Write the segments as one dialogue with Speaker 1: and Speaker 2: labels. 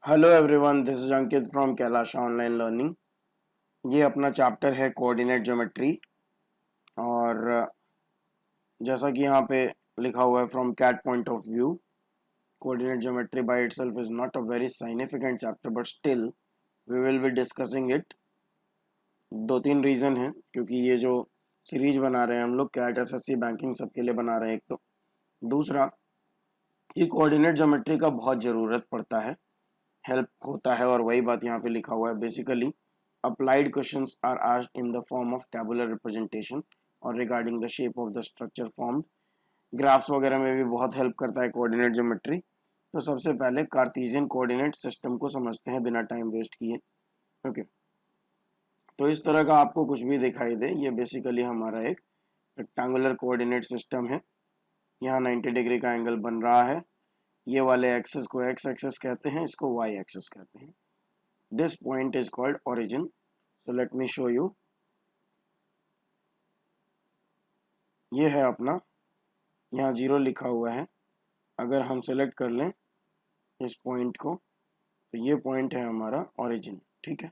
Speaker 1: Hello everyone, this is Ankit from Kailash online learning. ये अपना chapter है कोऑर्डिनेट ज्योमेट्री। और जैसा कि यहाँ पे लिखा हुआ है, from CAT point of view coordinate geometry by itself is not a very significant chapter, but still we will be discussing it. दो तीन रीज़न है, क्योंकि ये जो सीरीज बना रहे हैं हम लोग कैट एसएससी बैंकिंग सबके लिए बना रहे हैं। एक तो दूसरा कि कोऑर्डिनेट ज्योमेट्री का बहुत ज़रूरत पड़ता है, हेल्प होता है। और वही बात यहाँ पे लिखा हुआ है, basically applied questions are asked in the form of tabular representation और regarding the shape of the structure formed। Graphs वगैरह में भी बहुत हेल्प करता है कोऑर्डिनेट ज्योमेट्री। तो सबसे पहले कार्टेशियन कोऑर्डिनेट सिस्टम को समझते हैं बिना टाइम वेस्ट किए। ओके, तो इस तरह का आपको कुछ भी दिखाई दे, ये बेसिकली हमारा एक रेक्टेंगुलर कोऑर्डिनेट सिस्टम है। यहाँ 90 डिग्री का एंगल बन रहा है। ये वाले एक्सेस को एक्स एक्सेस कहते हैं, इसको वाई एक्सेस कहते हैं। This point is called origin। So let me show you। ये है अपना, यहाँ 0 लिखा हुआ है। अगर हम सेलेक्ट कर लें इस पॉइंट को, तो ये पॉइंट है हमारा origin। ठीक है,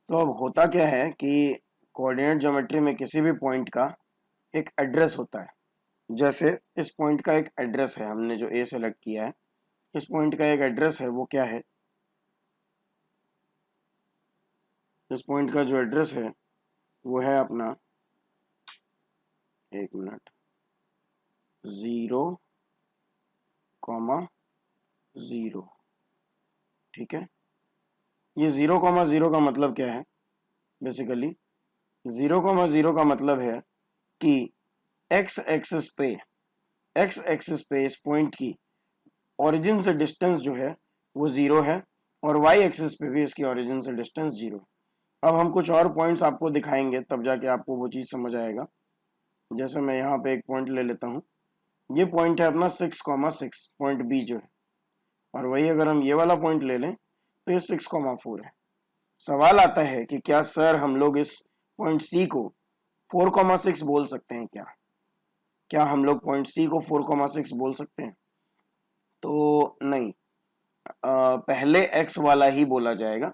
Speaker 1: तो अब होता क्या है कि कोऑर्डिनेट ज्योमेट्री में किसी भी पॉइंट का एक एड्रेस होता है। जैसे इस पॉइंट का एक एड्रेस है, हमने जो ए सेलेक्ट किया है, इस पॉइंट का एक एड्रेस है। वो क्या है? इस पॉइंट का जो एड्रेस है वो है अपना, एक मिनट, 0,0। ठीक है, ये 0,0 का मतलब क्या है? बेसिकली 0,0 का मतलब है कि एक्स एक्सिस पे इस पॉइंट की ओरिजिन से डिस्टेंस जो है वो 0 है, और वाई एक्सिस पे भी इसकी ओरिजिन से डिस्टेंस 0 है। अब हम कुछ और पॉइंट्स आपको दिखाएंगे, तब जाके आपको वो चीज़ समझ आएगा। जैसे मैं यहाँ पे एक पॉइंट ले लेता हूँ। ये पॉइंट है अपना 6,6 पॉइंट बी जो है, और वही अगर हम ये वाला पॉइंट ले लें तो ये 6,4 है। सवाल आता है कि क्या सर हम लोग इस पॉइंट सी को 4,6 बोल सकते हैं? क्या हम लोग पॉइंट सी को 4,6 बोल सकते हैं? तो नहीं, पहले एक्स वाला ही बोला जाएगा।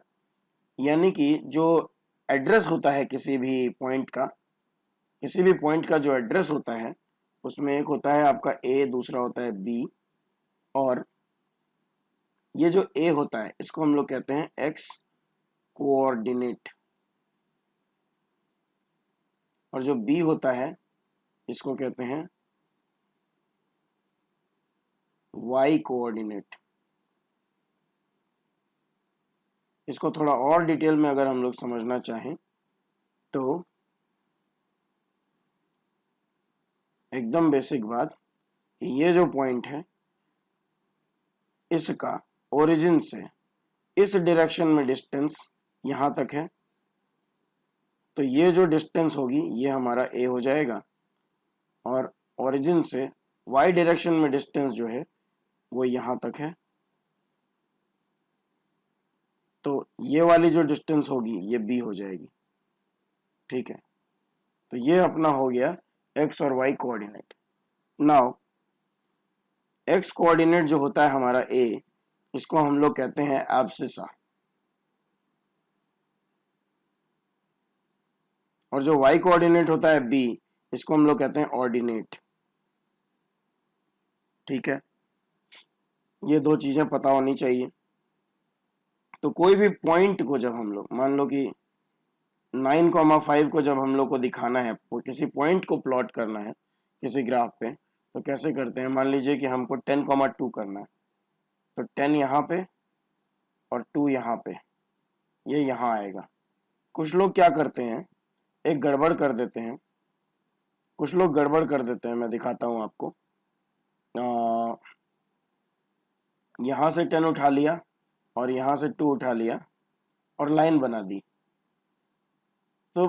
Speaker 1: यानी कि जो एड्रेस होता है किसी भी पॉइंट का, किसी भी पॉइंट का जो एड्रेस होता है, उसमें एक होता है आपका ए, दूसरा होता है बी, और ये जो ए होता है इसको हम लोग कहते हैं एक्स कोऑर्डिनेट, और जो बी होता है इसको कहते हैं वाई कोऑर्डिनेट। इसको थोड़ा और डिटेल में अगर हम लोग समझना चाहें तो एकदम बेसिक बात कि ये जो पॉइंट है इसका ओरिजिन से इस डायरेक्शन में डिस्टेंस यहाँ तक है, तो ये जो डिस्टेंस होगी ये हमारा ए हो जाएगा, और ओरिजिन से वाई डायरेक्शन में डिस्टेंस जो है वो यहाँ तक है, तो ये वाली जो डिस्टेंस होगी ये बी हो जाएगी। ठीक है, तो ये अपना हो गया एक्स और y coordinate. Now x coordinate जो होता है हमारा ए, इसको हम लोग कहते हैं एब्सिसा, और जो वाई कोऑर्डिनेट होता है बी, इसको हम लोग कहते हैं ऑर्डिनेट। ठीक है, ये दो चीजें पता होनी चाहिए। तो कोई भी पॉइंट को जब हम लोग, मान लो कि 9,5 को जब हम लोग को दिखाना है, किसी पॉइंट को प्लॉट करना है किसी ग्राफ पे, तो कैसे करते हैं? मान लीजिए कि हमको 10,2 करना है, तो 10 यहाँ पे और 2 यहाँ पे, ये यहाँ आएगा। कुछ लोग क्या करते हैं, एक गड़बड़ कर देते हैं। कुछ लोग गड़बड़ कर देते हैं, मैं दिखाता हूँ आपको। यहाँ से 10 उठा लिया और यहाँ से 2 उठा लिया और लाइन बना दी। तो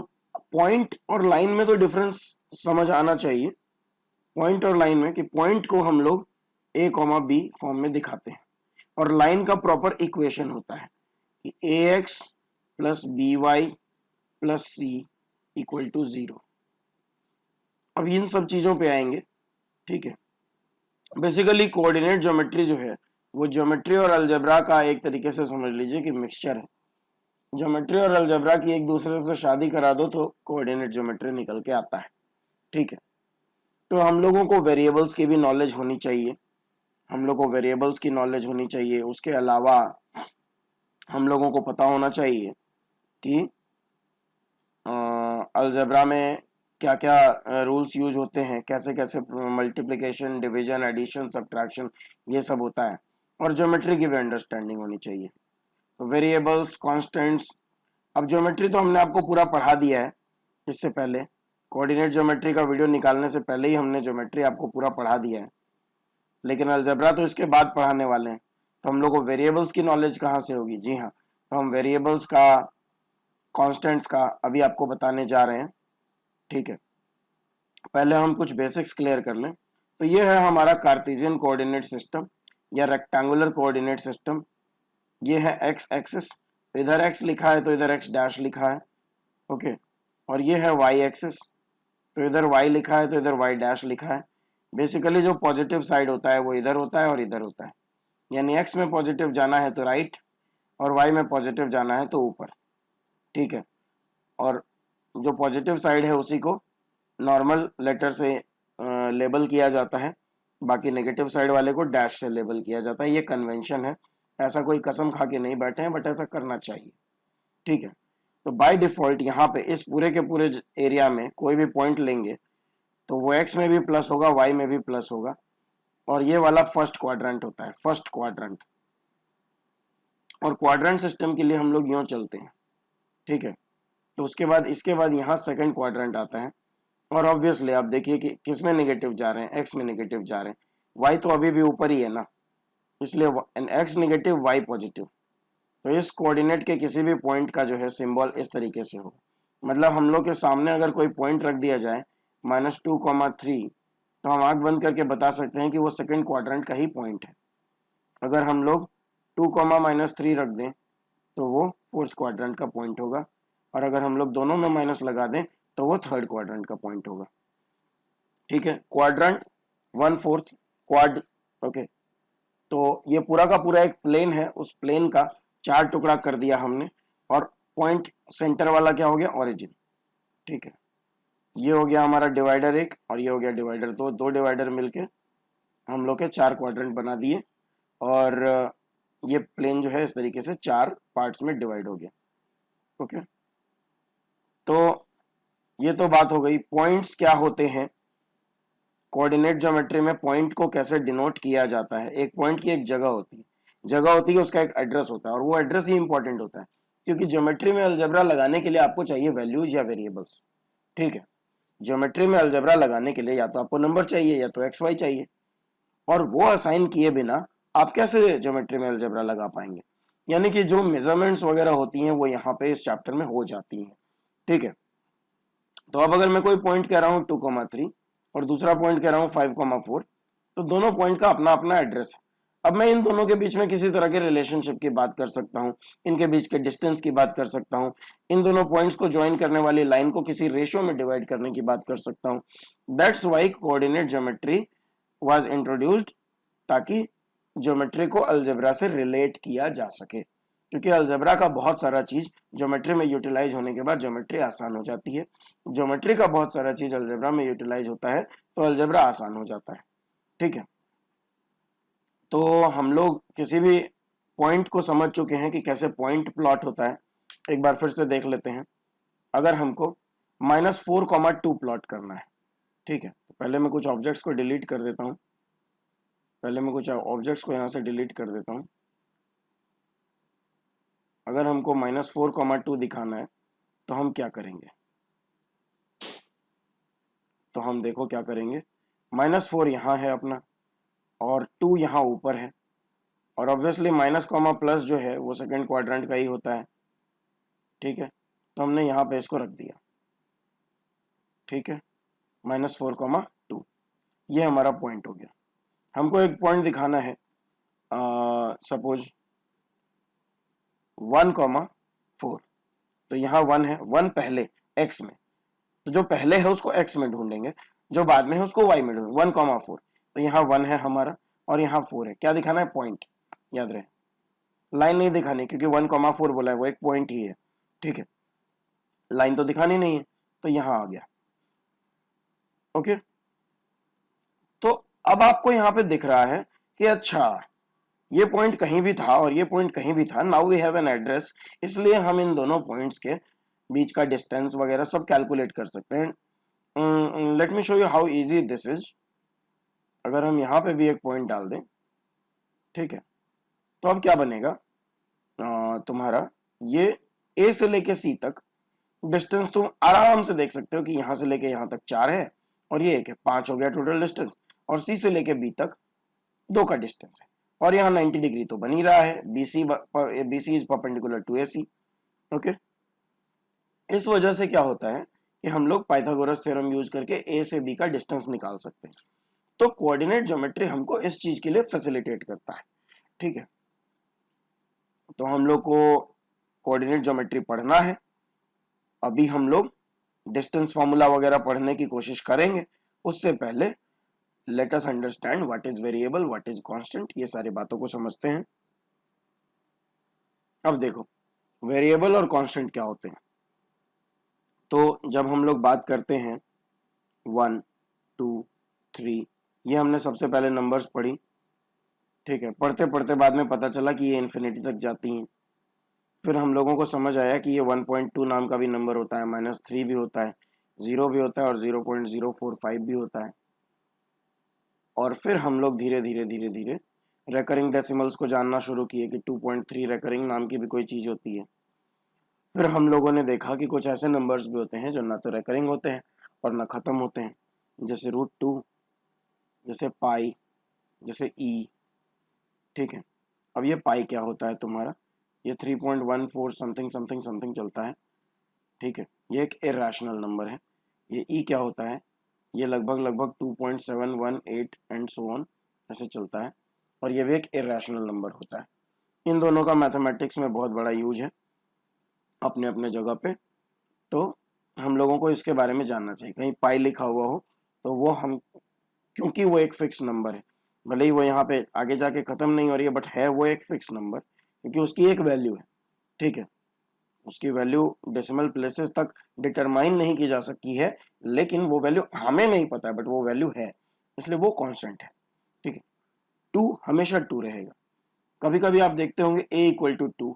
Speaker 1: पॉइंट और लाइन में तो डिफरेंस समझ आना चाहिए। पॉइंट और लाइन में कि पॉइंट को हम लोग ए कॉमा बी फॉर्म में दिखाते हैं, और लाइन का प्रॉपर इक्वेशन होता है कि a x plus b y plus c equal to 0। अब इन सब चीज़ों पे आएंगे। ठीक है, बेसिकली कोऑर्डिनेट ज्योमेट्री जो है वो ज्योमेट्री और अलजेब्रा का एक तरीके से समझ लीजिए कि मिक्सचर है। ज्योमेट्री और अलजेब्रा की एक दूसरे से शादी करा दो तो कोऑर्डिनेट ज्योमेट्री निकल के आता है। ठीक है, तो हम लोगों को वेरिएबल्स की भी नॉलेज होनी चाहिए, हम लोग को वेरिएबल्स की नॉलेज होनी चाहिए। उसके अलावा हम लोगों को पता होना चाहिए कि अलजेब्रा में क्या क्या रूल्स यूज होते हैं, कैसे कैसे मल्टीप्लिकेशन, डिवीजन, एडिशन, सब्ट्रैक्शन ये सब होता है, और ज्योमेट्री की भी अंडरस्टैंडिंग होनी चाहिए। तो वेरिएबल्स, कांस्टेंट्स, अब ज्योमेट्री तो हमने आपको पूरा पढ़ा दिया है इससे पहले, कोऑर्डिनेट ज्योमेट्री का वीडियो निकालने से पहले ही हमने ज्योमेट्री आपको पूरा पढ़ा दिया है, लेकिन अलजेब्रा तो इसके बाद पढ़ाने वाले हैं। तो हम लोग को वेरिएबल्स की नॉलेज कहाँ से होगी? जी हाँ, तो हम वेरिएबल्स का, कांस्टेंट्स का अभी आपको बताने जा रहे हैं। ठीक है, पहले हम कुछ बेसिक्स क्लियर कर लें। तो ये है हमारा कार्टेशियन कोऑर्डिनेट सिस्टम या रेक्टेंगुलर कोऑर्डिनेट सिस्टम। ये है एक्स एक्सिस, इधर एक्स लिखा है तो इधर एक्स डैश लिखा है। ओके, और ये है वाई एक्सिस, तो इधर वाई लिखा है तो इधर वाई डैश लिखा है। बेसिकली जो पॉजिटिव साइड होता है वो इधर होता है और इधर होता है, यानी एक्स में पॉजिटिव जाना है तो राइट और वाई में पॉजिटिव जाना है तो ऊपर। ठीक है, और जो पॉजिटिव साइड है उसी को नॉर्मल लेटर से लेबल किया जाता है, बाकी नेगेटिव साइड वाले को डैश से लेबल किया जाता है। ये कन्वेंशन है, ऐसा कोई कसम खा के नहीं बैठे हैं, बट ऐसा करना चाहिए। ठीक है, तो बाय डिफॉल्ट यहाँ पे इस पूरे के पूरे एरिया में कोई भी पॉइंट लेंगे तो वो एक्स में भी प्लस होगा, वाई में भी प्लस होगा, और ये वाला फर्स्ट क्वाड्रेंट होता है, फर्स्ट क्वाड्रेंट। और क्वाड्रेंट सिस्टम के लिए हम लोग यूं चलते हैं। ठीक है, तो उसके बाद इसके बाद यहाँ सेकंड क्वाड्रेंट आता है, और ऑब्वियसली आप देखिए कि किस में नेगेटिव जा रहे हैं, एक्स में नेगेटिव जा रहे हैं, वाई तो अभी भी ऊपर ही है ना, इसलिए एक्स नेगेटिव वाई पॉजिटिव। तो इस कोऑर्डिनेट के किसी भी पॉइंट का जो है सिंबल इस तरीके से हो, मतलब हम लोग के सामने अगर कोई पॉइंट रख दिया जाए -2,3, तो हम आंख बंद करके बता सकते हैं कि वो सेकंड क्वाड्रेंट का ही पॉइंट है। अगर हम लोग 2,-3 रख दें तो वो फोर्थ क्वाड्रेंट का पॉइंट होगा, और अगर हम लोग दोनों में माइनस लगा दें तो वो थर्ड क्वाड्रेंट का पॉइंट होगा। ठीक है, क्वाड्रेंट 1/4 क्वाड। ओके, तो ये पूरा का पूरा एक प्लेन है, उस प्लेन का 4 टुकड़ा कर दिया हमने, और पॉइंट सेंटर वाला क्या हो गया? ओरिजिन। ठीक है, ये हो गया हमारा डिवाइडर 1 और ये हो गया डिवाइडर 2, दो डिवाइडर मिलके हम लोग के 4 क्वाड्रेंट बना दिए, और ये प्लेन जो है इस तरीके से 4 पार्ट्स में डिवाइड हो गया। ओके, तो ये तो बात हो गई। पॉइंट्स क्या होते हैं कोऑर्डिनेट ज्योमेट्री में, पॉइंट को कैसे डिनोट किया जाता है? एक पॉइंट की एक जगह होती है, जगह होती है, उसका एक एड्रेस होता है, और वो एड्रेस ही इंपॉर्टेंट होता है, क्योंकि ज्योमेट्री में अलजेब्रा लगाने के लिए आपको चाहिए वैल्यूज या वेरिएबल्स। ठीक है, ज्योमेट्री में अलजेब्रा लगाने के लिए या तो आपको नंबर चाहिए या तो एक्स वाई चाहिए, और वो असाइन किए बिना आप कैसे ज्योमेट्री में अलजेब्रा लगा पाएंगे? यानी कि जो मेजरमेंट्स वगैरह होती हैं वो यहाँ पे इस चैप्टर में हो जाती हैं। ठीक है, तो अब अगर मैं कोई पॉइंट कह रहा हूँ 2,3 और दूसरा पॉइंट कह रहा हूँ 5,4, तो दोनों पॉइंट का अपना अपना एड्रेस है। अब मैं इन दोनों के बीच में किसी तरह के रिलेशनशिप की बात कर सकता हूँ, इनके बीच के डिस्टेंस की बात कर सकता हूँ, इन दोनों पॉइंट्स को ज्वाइन करने वाली लाइन को किसी रेशियो में डिवाइड करने की बात कर सकता हूँ। That's why coordinate geometry was introduced, ताकि ज्योमेट्री को अलजेब्रा से रिलेट किया जा सके, क्योंकि अलजेब्रा का बहुत सारा चीज ज्योमेट्री में यूटिलाइज होने के बाद ज्योमेट्री आसान हो जाती है। ज्योमेट्री का बहुत सारा चीज अलजेब्रा में यूटिलाइज होता है तो अलजेब्रा आसान हो जाता है। ठीक है, तो हम लोग किसी भी पॉइंट को समझ चुके हैं कि कैसे पॉइंट प्लॉट होता है। एक बार फिर से देख लेते हैं। अगर हमको -4,2 प्लॉट करना है, ठीक है, तो पहले मैं कुछ ऑब्जेक्ट्स को डिलीट कर देता हूँ, पहले मैं कुछ ऑब्जेक्ट्स को यहाँ से डिलीट कर देता हूँ। अगर हमको -4,2 दिखाना है तो हम क्या करेंगे? तो हम देखो क्या करेंगे, -4 यहाँ है अपना और 2 यहाँ ऊपर है, और ऑब्वियसली माइनस कॉमा प्लस जो है वो सेकंड क्वाड्रेंट का ही होता है। ठीक है, तो हमने यहाँ पे इसको रख दिया। ठीक है, -4,2 ये हमारा पॉइंट हो गया। हमको एक पॉइंट दिखाना है, सपोज 1,4, तो यहाँ 1 है, 1 पहले x में, तो जो पहले है उसको x में ढूंढेंगे, जो बाद में है उसको y में ढूंढेंगे। 1,4 तो यहाँ 1 है हमारा और यहाँ 4 है। क्या दिखाना है? पॉइंट, याद रहे, लाइन नहीं दिखानी, क्योंकि 1,4 बोला है, वो एक पॉइंट ही है, ठीक है, लाइन तो दिखानी नहीं है, तो यहाँ आ गया। ओके, तो अब आपको यहाँ पे दिख रहा है कि अच्छा ये पॉइंट कहीं भी था और ये पॉइंट कहीं भी था। Now we have an address, इसलिए हम इन दोनों पॉइंट्स के बीच का डिस्टेंस वगैरह सब कैलकुलेट कर सकते हैं। Let me show you how easy this is. अगर हम यहाँ पे भी एक पॉइंट डाल दें, ठीक है, तो अब क्या बनेगा? तुम्हारा ये ए से लेके सी तक डिस्टेंस तुम आराम से देख सकते हो कि यहां से लेके यहां तक 4 है और ये 1 है, 5 हो गया टोटल डिस्टेंस। और सी से लेके बी तक 2 का डिस्टेंस है और यहाँ 90 डिग्री तो बन ही रहा है, BC is perpendicular to AC। Okay, इस वजह से क्या होता है कि हम लोग पाइथागोरस थ्योरम यूज करके ए से बी का डिस्टेंस निकाल सकते हैं। तो कोऑर्डिनेट ज्योमेट्री हमको इस चीज के लिए फैसिलिटेट करता है, ठीक है। तो हम लोग को कोऑर्डिनेट ज्योमेट्री पढ़ना है। अभी हम लोग डिस्टेंस फॉर्मूला वगैरह पढ़ने की कोशिश करेंगे, उससे पहले let us understand what is variable, what is constant, ये सारी बातों को समझते हैं। अब देखो वेरिएबल और कांस्टेंट क्या होते हैं। तो जब हम लोग बात करते हैं 1, 2, 3, ये हमने सबसे पहले नंबर्स पढ़ी, ठीक है। पढ़ते पढ़ते बाद में पता चला कि ये इन्फिनिटी तक जाती हैं। फिर हम लोगों को समझ आया कि ये 1.2 नाम का भी नंबर होता है, -3 भी होता है, 0 भी होता है और 0.045 भी होता है। और फिर हम लोग धीरे धीरे धीरे धीरे रेकरिंग डेसिमल्स को जानना शुरू किए कि 2.3 रेकरिंग नाम की भी कोई चीज़ होती है। फिर हम लोगों ने देखा कि कुछ ऐसे नंबर्स भी होते हैं जो ना तो रेकरिंग होते हैं और ना ख़त्म होते हैं, जैसे √2, जैसे पाई, जैसे ई, ठीक है। अब ये पाई क्या होता है तुम्हारा? ये 3.14 समथिंग समथिंग समथिंग चलता है, ठीक है, ये एक इरेशनल नंबर है। ये ई क्या होता है? ये लगभग लगभग 2.718 एंड सो ऑन ऐसे चलता है, और ये भी एक इरेशनल नंबर होता है। इन दोनों का मैथमेटिक्स में बहुत बड़ा यूज है अपने अपने जगह पे। तो हम लोगों को इसके बारे में जानना चाहिए। कहीं पाई लिखा हुआ हो तो वो हम, क्योंकि वो एक फिक्स नंबर है, भले ही वो यहाँ पे आगे जाके खत्म नहीं हो रही है, बट है वो एक फिक्स नंबर, क्योंकि उसकी एक वैल्यू है, ठीक है। उसकी वैल्यू डेसिमल प्लेसेस तक डिटरमाइन नहीं की जा सकती है, लेकिन वो वैल्यू हमें नहीं पता है, बट वो वैल्यू है, इसलिए वो कांस्टेंट है, ठीक है। 2 हमेशा 2 रहेगा। कभी कभी आप देखते होंगे a इक्वल टू 2,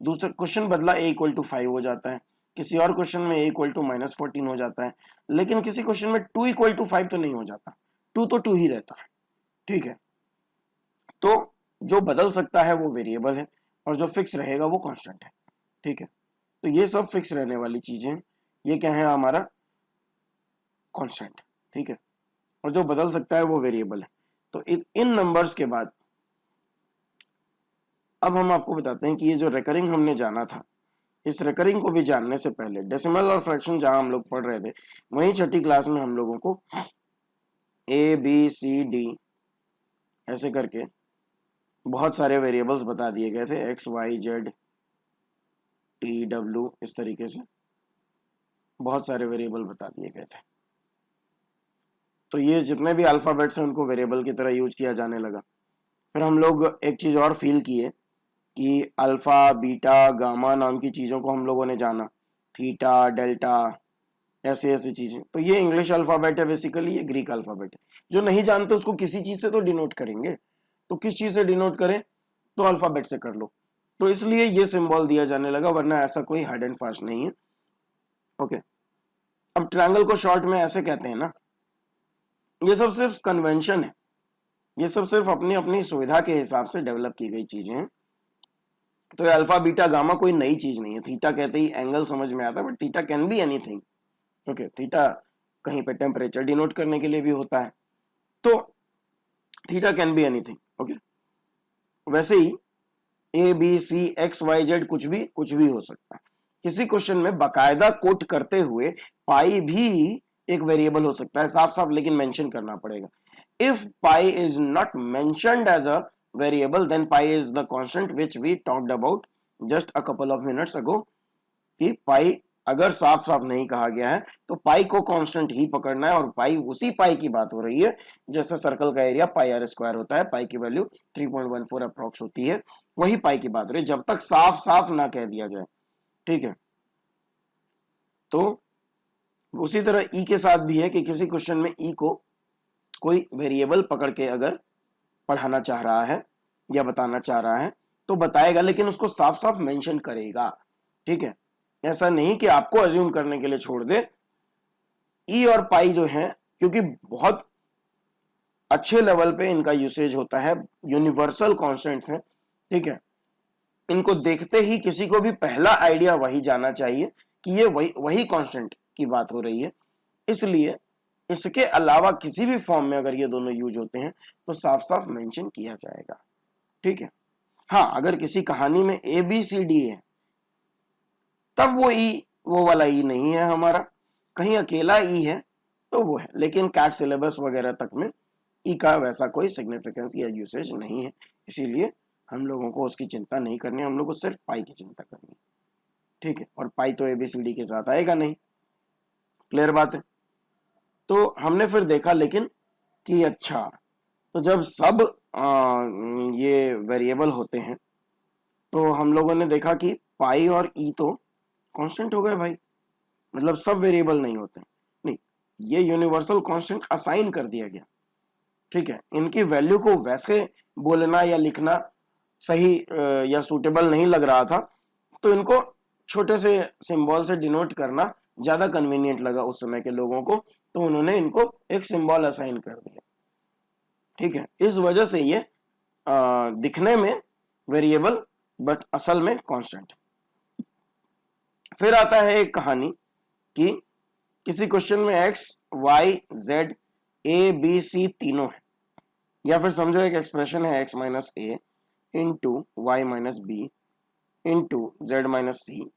Speaker 1: दूसरा क्वेश्चन बदला a इक्वल टू 5 हो जाता है, किसी और क्वेश्चन में a इक्वल टू -14 हो जाता है, लेकिन किसी क्वेश्चन में 2 इक्वल टू 5 तो नहीं हो जाता, 2 तो 2 ही रहता है, ठीक है। तो जो बदल सकता है वो वेरिएबल है और जो फिक्स रहेगा वो कांस्टेंट है, ठीक है। तो ये सब फिक्स रहने वाली चीजें, ये क्या है? हमारा कांस्टेंट, ठीक है। और जो बदल सकता है वो वेरिएबल है। तो इन नंबर्स के बाद अब हम आपको बताते हैं कि ये जो रेकरिंग हमने जाना था, इस रेकरिंग को भी जानने से पहले डेसिमल और फ्रैक्शन जहां हम लोग पढ़ रहे थे, वहीं छठी क्लास में हम लोगों को ABCD ऐसे करके बहुत सारे वेरिएबल्स बता दिए गए थे, XYZ TW, इस तरीके से बहुत सारे वेरिएबल बता दिए गए थे। तो ये जितने भी अल्फाबेट्स हैं उनको वेरिएबल की तरह यूज किया जाने लगा। फिर हम लोग एक चीज़ और फील किए कि अल्फा, बीटा, गामा नाम की चीज़ों को हम लोगों ने जाना, थीटा, डेल्टा, ऐसे ऐसी चीज़ें। तो ये इंग्लिश अल्फ़ाबेट है बेसिकली, ये ग्रीक अल्फ़ाबेट है। जो नहीं जानते उसको किसी चीज़ से तो डिनोट करेंगे, तो किस चीज़ से डिनोट करें? तो अल्फ़ाबेट से कर लो। तो इसलिए ये सिंबल दिया जाने लगा, वरना ऐसा कोई हार्ड एंड फास्ट नहीं है। ओके, अब ट्रायंगल को शॉर्ट में ऐसे कहते हैं ना, ये सब सिर्फ कन्वेंशन है, ये सब सिर्फ अपनी अपनी सुविधा के हिसाब से डेवलप की गई चीजें हैं। तो ये अल्फा, बीटा, गामा कोई नई चीज नहीं है। थीटा कहते ही एंगल समझ में आता है, but theta can be anything. Okay, theta कहीं पे टेम्परेचर डिनोट करने के लिए भी होता है, तो theta can be anything. Okay, वैसे ही ABCXYZ कुछ भी हो सकता है। किसी क्वेश्चन में बकायदा कोट करते हुए पाई भी एक वेरिएबल हो सकता है साफ साफ, लेकिन मेंशन करना पड़ेगा। If pi is not mentioned as a variable, then pi is the constant which we talked about just a couple of minutes ago, कि पाई अगर साफ साफ नहीं कहा गया है तो पाई को कांस्टेंट ही पकड़ना है, और पाई उसी पाई की बात हो रही है जैसे सर्कल का एरिया पाई आर स्क्वायर होता है, पाई की वैल्यू 3.14 अप्रॉक्स होती है, वही पाई की बात हो रही है, जब तक साफ साफ ना कह दिया जाए। ठीक है, तो उसी तरह ई के साथ भी है कि किसी क्वेश्चन में ई को कोई वेरिएबल पकड़ के अगर पढ़ाना चाह रहा है या बताना चाह रहा है तो बताएगा, लेकिन उसको साफ साफ मेंशन करेगा। ठीक है, ऐसा नहीं कि आपको अज्यूम करने के लिए छोड़ दे। ई और पाई जो है, क्योंकि बहुत अच्छे लेवल पे इनका यूसेज होता है, यूनिवर्सल कॉन्स्टेंट्स हैं। ठीक है, इनको देखते ही किसी को भी पहला आइडिया वही जाना चाहिए कि ये वही कांस्टेंट की बात हो रही है, इसलिए इसके अलावा किसी भी फॉर्म में अगर ये दोनों यूज होते हैं तो साफ साफ मेंशन किया जाएगा। ठीक है, हाँ, अगर किसी कहानी में ए बी सी डी है तब वो ई वो वाला ई नहीं है हमारा, कहीं अकेला ई है तो वो है, लेकिन कैट सिलेबस वगैरह तक में ई का वैसा कोई सिग्निफिकेंस या यूसेज नहीं है, इसीलिए हम लोगों को उसकी चिंता नहीं करनी है, हम लोग को सिर्फ पाई की चिंता करनी है। ठीक है, और पाई तो एबीसीडी के साथ आएगा नहीं, क्लियर बात है। तो हमने फिर देखा लेकिन कि अच्छा, तो जब सब ये वेरिएबल होते हैं तो हम लोगों ने देखा कि पाई और ई तो कांस्टेंट हो गए भाई, मतलब सब वेरिएबल नहीं होते, नहीं, ये यूनिवर्सल कांस्टेंट असाइन कर दिया गया। ठीक है, इनकी वैल्यू को वैसे बोलना या लिखना सही या सूटेबल नहीं लग रहा था, तो इनको छोटे से सिंबल से डिनोट करना ज्यादा कन्वीनियंट लगा उस समय के लोगों को, तो उन्होंने इनको एक सिंबल असाइन कर दिया। ठीक है, इस वजह से ये दिखने में वेरिएबल बट असल में कांस्टेंट। फिर आता है एक कहानी कि किसी क्वेश्चन में x y z a B c तीनों है, या फिर समझो एक एक्सप्रेशन है x minus a into y minus b into z minus c,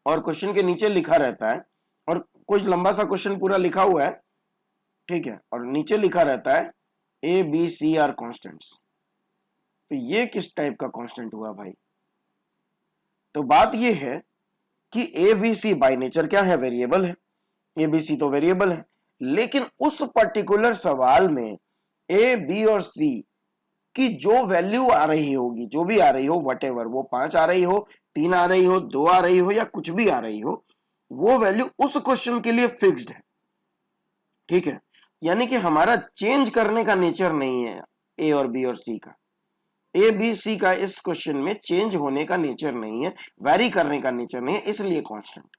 Speaker 1: और क्वेश्चन के नीचे लिखा रहता है, और कुछ लंबा सा क्वेश्चन पूरा लिखा हुआ है। ठीक है, और नीचे लिखा रहता है A B C are constants. तो ये किस टाइप का कांस्टेंट हुआ भाई? तो बात ये है कि A B C by nature क्या है, वेरिएबल है, ए बी सी तो वेरिएबल है, लेकिन उस पर्टिकुलर सवाल में ए बी और सी की जो वैल्यू आ रही होगी, जो भी आ रही हो, वटेवर, वो 5 आ रही हो, 3 आ रही हो, 2 आ रही हो, या कुछ भी आ रही हो, वो वैल्यू उस क्वेश्चन के लिए फिक्स्ड है। ठीक है, यानी कि हमारा चेंज करने का नेचर नहीं है ए और बी और सी का, ए बी सी का इस क्वेश्चन में चेंज होने का नेचर नहीं है, वैरी करने का नेचर नहीं है, इसलिए कांस्टेंट।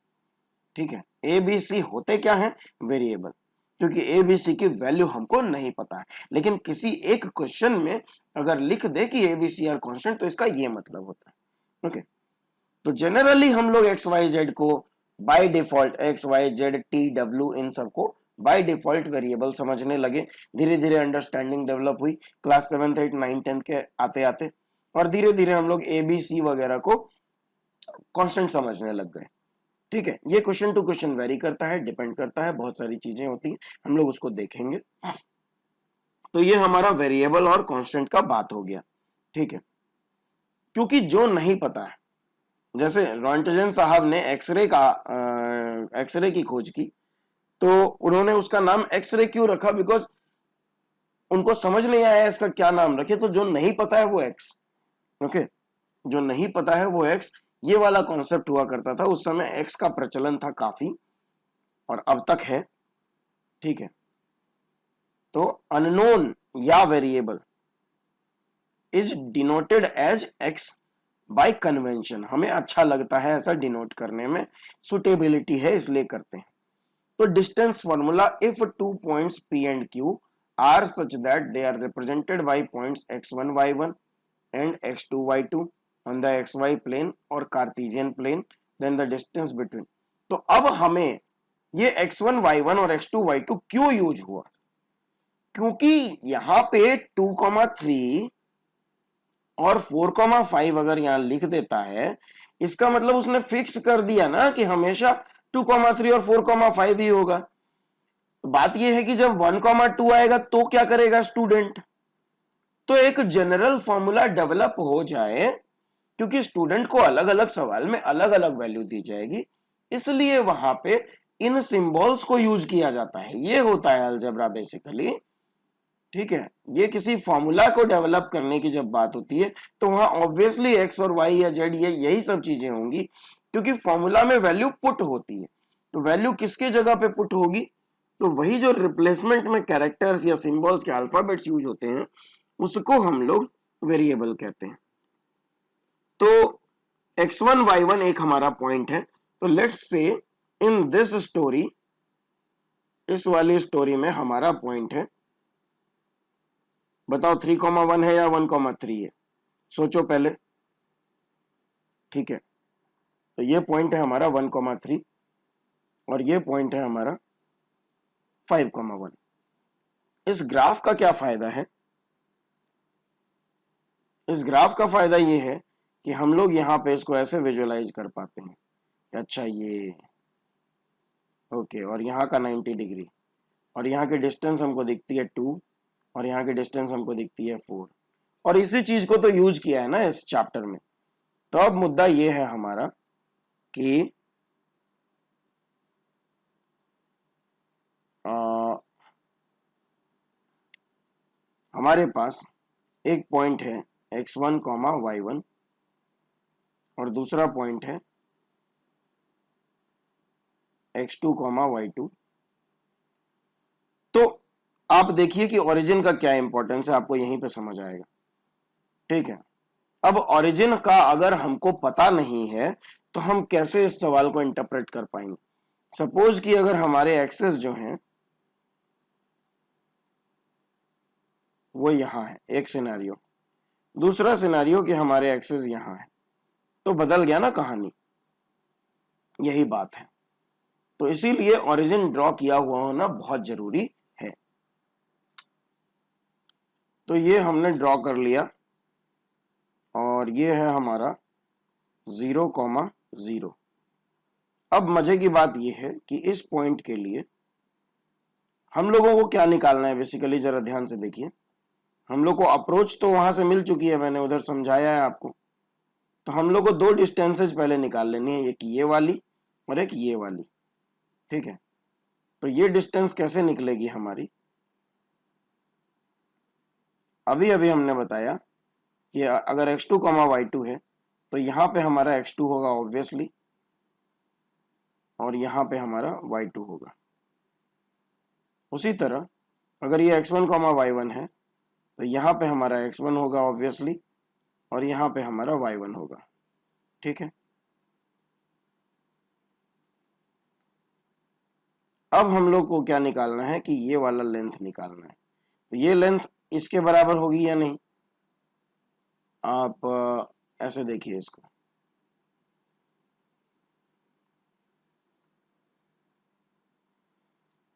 Speaker 1: ठीक है, ए बी सी होते क्या है, वेरिएबल, क्योंकि ए बी सी की वैल्यू हमको नहीं पता है, लेकिन किसी एक क्वेश्चन में अगर लिख दे कि A B C are constant तो इसका ये मतलब होता है। ओके, तो जनरली हम लोग एक्स वाई जेड को by default, x y z t डब्ल्यू, इन सबको बाय डिफॉल्ट वेरिएबल समझने लगे। धीरे धीरे अंडरस्टैंडिंग डेवलप हुई class 7th 8th 9th 10th के आते आते, और धीरे धीरे हम लोग ए बी सी वगैरह को कांस्टेंट समझने लग गए। ठीक है, ये क्वेश्चन टू क्वेश्चन वेरी करता है, डिपेंड करता है, बहुत सारी चीजें होती हैं, हम लोग उसको देखेंगे। तो ये हमारा वेरिएबल और कांस्टेंट का बात हो गया। ठीक है, क्योंकि जो नहीं पता है, जैसे रॉन्टजन साहब ने एक्सरे की खोज की, तो उन्होंने उसका नाम एक्सरे क्यों रखा, बिकॉज उनको समझ नहीं आया इसका क्या नाम रखे, तो जो नहीं पता है वो एक्स। ओके, जो नहीं पता है वो एक्स, ये वाला कॉन्सेप्ट हुआ करता था उस समय, एक्स का प्रचलन था काफी, और अब तक है। ठीक है, तो अननोन या variable is denoted as x by convention, हमें अच्छा लगता है ऐसा डिनोट करने में, सुटेबिलिटी है इसलिए करते हैं। तो distance formula, if 2 points P and Q are such that they are represented by points x1 y1 and x2 y2 on the xy plane or Cartesian plane, then the distance between। तो अब हमें ये x1 y1 और x2 y2 क्यों use हुआ, क्योंकि यहां पे 2,3 और 4,5 अगर यहां लिख देता है, इसका मतलब उसने फिक्स कर दिया ना कि हमेशा 2,3 और 4,5 ही होगा। बात यह है कि जब 1,2 आएगा तो क्या करेगा स्टूडेंट, तो एक जनरल फॉर्मूला डेवलप हो जाए क्योंकि स्टूडेंट को अलग अलग सवाल में अलग अलग वैल्यू दी जाएगी, इसलिए वहां पे इन सिंबल्स को यूज किया जाता है। ये होता है अलजेब्रा बेसिकली, ठीक है। ये किसी फॉर्मूला को डेवलप करने की जब बात होती है तो वहां ऑब्वियसली एक्स और वाई या जेड ये यही सब चीजें होंगी, क्योंकि फॉर्मूला में वैल्यू पुट होती है। तो वैल्यू किसके जगह पे पुट होगी, तो वही जो रिप्लेसमेंट में कैरेक्टर्स या सिंबल्स के अल्फाबेट्स यूज होते हैं उसको हम लोग वेरिएबल कहते हैं। तो x1 y1 एक हमारा पॉइंट है। तो let's say in this story, इस वाली स्टोरी में हमारा पॉइंट है, बताओ 3,1 है या 1,3 है, सोचो पहले, ठीक है। तो ये पॉइंट है हमारा 1,3 और ये पॉइंट है हमारा 5,1। इस ग्राफ का क्या फायदा है, इस ग्राफ का फायदा ये है कि हम लोग यहाँ पे इसको ऐसे विजुअलाइज कर पाते हैं, अच्छा ये ओके, और यहाँ का 90 डिग्री, और यहाँ की डिस्टेंस हमको दिखती है 2, और यहाँ की डिस्टेंस हमको दिखती है 4, और इसी चीज को तो यूज किया है ना इस चैप्टर में। तो अब मुद्दा ये है हमारा कि हमारे पास एक पॉइंट है x1, y1 और दूसरा पॉइंट है x2, y2। तो आप देखिए कि ओरिजिन का क्या इंपॉर्टेंस है, आपको यहीं पे समझ आएगा, ठीक है। अब ओरिजिन का अगर हमको पता नहीं है तो हम कैसे इस सवाल को इंटरप्रेट कर पाएंगे। सपोज कि अगर हमारे एक्सेस जो हैं वो यहां है, एक सिनेरियो, दूसरा सिनेरियो कि हमारे एक्सेस यहां है, तो बदल गया ना कहानी, यही बात है। तो इसीलिए ओरिजिन ड्रॉ किया हुआ होना बहुत जरूरी है। तो ये हमने ड्रॉ कर लिया और ये है हमारा 0,0। अब मजे की बात यह है कि इस पॉइंट के लिए हम लोगों को क्या निकालना है बेसिकली, जरा ध्यान से देखिए। हम लोग को अप्रोच तो वहां से मिल चुकी है, मैंने उधर समझाया है आपको। तो हम लोग को दो डिस्टेंसेज पहले निकाल लेनी है, एक ये वाली और एक ये वाली, ठीक है। तो ये डिस्टेंस कैसे निकलेगी हमारी, अभी अभी हमने बताया कि अगर x2, y2 है तो यहाँ पे हमारा x2 होगा ऑब्वियसली, और यहाँ पे हमारा y2 होगा। उसी तरह अगर ये x1, y1 है तो यहाँ पे हमारा x1 होगा ऑब्वियसली, और यहाँ पे हमारा y1 होगा, ठीक है। अब हम लोग को क्या निकालना है कि ये वाला लेंथ निकालना है। तो ये लेंथ इसके बराबर होगी या नहीं, आप ऐसे देखिए इसको,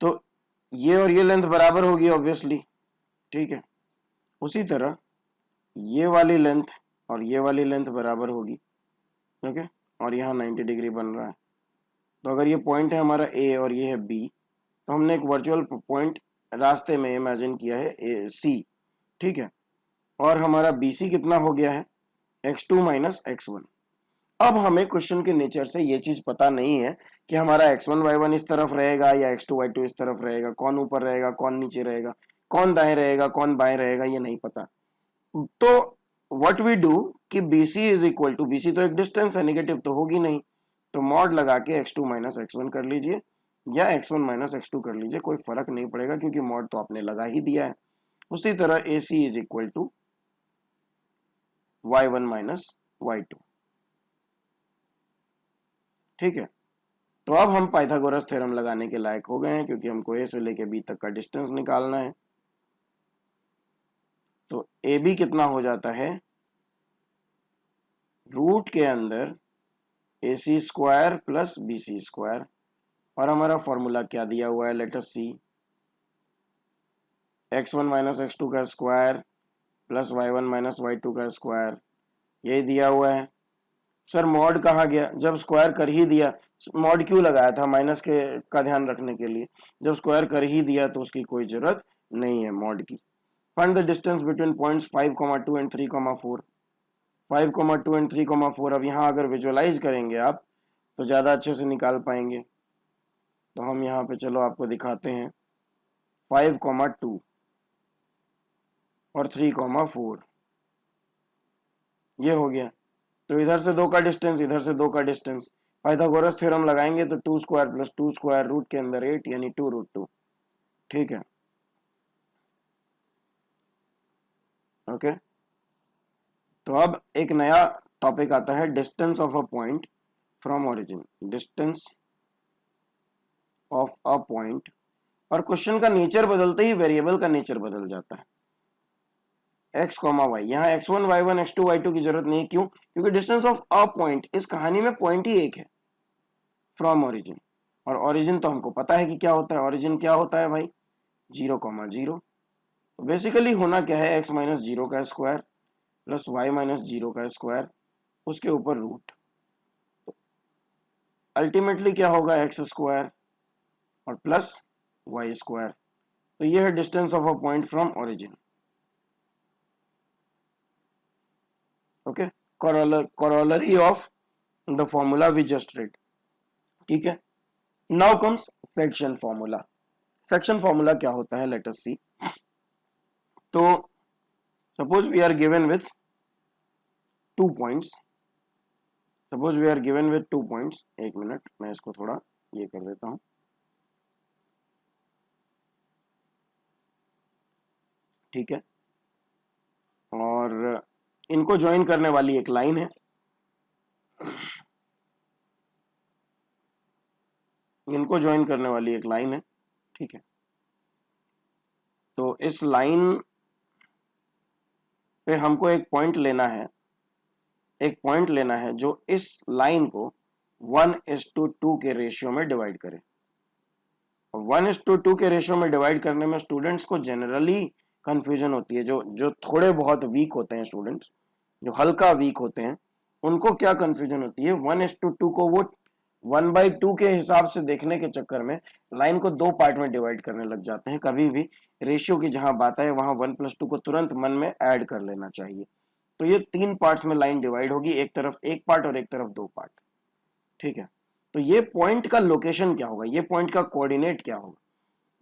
Speaker 1: तो ये और ये लेंथ बराबर होगी ऑब्वियसली, ठीक है। उसी तरह ये वाली लेंथ और ये वाली लेंथ बराबर होगी, ओके। और यहाँ 90 डिग्री बन रहा है। तो अगर ये पॉइंट है हमारा ए और ये है बी, तो हमने एक वर्चुअल पॉइंट रास्ते में इमेजिन किया है ए सी, ठीक है। और हमारा बी सी कितना हो गया है, x2 माइनस x1। अब हमें क्वेश्चन के नेचर से ये चीज पता नहीं है कि हमारा x1 y1 इस तरफ रहेगा या x2 y2 इस तरफ रहेगा, कौन ऊपर रहेगा कौन नीचे रहेगा, कौन दाएं रहेगा कौन बाएं रहेगा, ये नहीं पता। तो व्हाट वी डू कि BC is equal to, BC तो एक डिस्टेंस है, नेगेटिव तो होगी नहीं, तो मॉड लगा के x2 माइनस x1 कर लीजिए या x1 माइनस x2 कर लीजिए, कोई फर्क नहीं पड़ेगा क्योंकि मॉड तो आपने लगा ही दिया है। उसी तरह AC is equal to y1 minus y2, ठीक है। तो अब हम पाइथागोरस थ्योरम लगाने के लायक हो गए हैं क्योंकि हमको A से लेके B तक का डिस्टेंस निकालना है। तो AB कितना हो जाता है, रूट के अंदर AC square plus BC square, और हमारा फॉर्मूला क्या दिया हुआ है, लेट अस सी, x1 माइनस x2 का square plus y1 minus y2 का स्क्वायर, यही दिया हुआ है। सर मॉड कहाँ गया, जब स्क्वायर कर ही दिया, मॉड क्यों लगाया था, माइनस के का ध्यान रखने के लिए, जब स्क्वायर कर ही दिया तो उसकी कोई जरूरत नहीं है मॉड की। Find the distance between points 5,2 and 3,4। 5,2 and 3,4। अब यहाँ अगर विजुअलाइज करेंगे आप तो ज़्यादा अच्छे से निकाल पाएंगे। तो हम यहाँ पे चलो आपको दिखाते हैं 5,2 और 3,4, ये हो गया। तो इधर से 2 का डिस्टेंस, इधर से 2 का डिस्टेंस, पाइथागोरस थ्योरम लगाएंगे तो 2 स्क्वायर प्लस 2 स्क्वायर रूट के अंदर 8 यानी 2√2। ठीक है, ओके। तो अब एक नया टॉपिक आता है, distance of a point from origin. Distance of a point, और क्वेश्चन का नेचर बदलते ही वेरिएबल का नेचर बदल जाता है। एक्स कॉमा वाई, यहाँ x1 y1 x2 y2 की जरूरत नहीं। क्यों? क्योंकि डिस्टेंस ऑफ अ पॉइंट, इस कहानी में पॉइंट ही एक है, फ्रॉम ओरिजिन। और ओरिजिन तो हमको पता है कि क्या होता है। ओरिजिन क्या होता है भाई? 0,0। तो बेसिकली होना क्या है, x माइनस 0 का स्क्वायर प्लस y माइनस 0 का स्क्वायर, उसके ऊपर रूट। अल्टीमेटली क्या होगा, एक्स स्क्वायर और प्लस वाई स्क्वायर। तो ये है distance of a point from origin. Okay, corollary of the formula we just read। ठीक है, now comes section formula. Section formula क्या होता है, लेट अस सी। तो suppose we are given with 2 points, suppose we are given with 2 points. एक minute, मैं इसको थोड़ा ये कर देता हूं। ठीक है, और इनको ज्वाइन करने वाली एक लाइन है, इनको ज्वाइन करने वाली एक लाइन है। ठीक है, तो इस लाइन पे हमको एक पॉइंट लेना है, एक पॉइंट लेना है जो इस लाइन को 1:2 के रेशियो में डिवाइड करे। 1:2 के रेशियो में डिवाइड करने में स्टूडेंट्स को जनरली कंफ्यूजन होती है। जो जो थोड़े बहुत वीक होते हैं स्टूडेंट्स, जो हल्का वीक होते हैं, उनको क्या कंफ्यूजन होती है, 1:2 को वो 1/2 के हिसाब से देखने के चक्कर में लाइन को 2 पार्ट में डिवाइड करने लग जाते हैं। कभी भी रेशियो की जहां बात है वहां 1+2 को तुरंत मन में ऐड कर लेना चाहिए। तो ये 3 पार्ट्स में लाइन डिवाइड होगी, एक तरफ 1 पार्ट और एक तरफ 2 पार्ट। ठीक है, तो ये पॉइंट का लोकेशन क्या होगा, ये पॉइंट का कोऑर्डिनेट क्या होगा।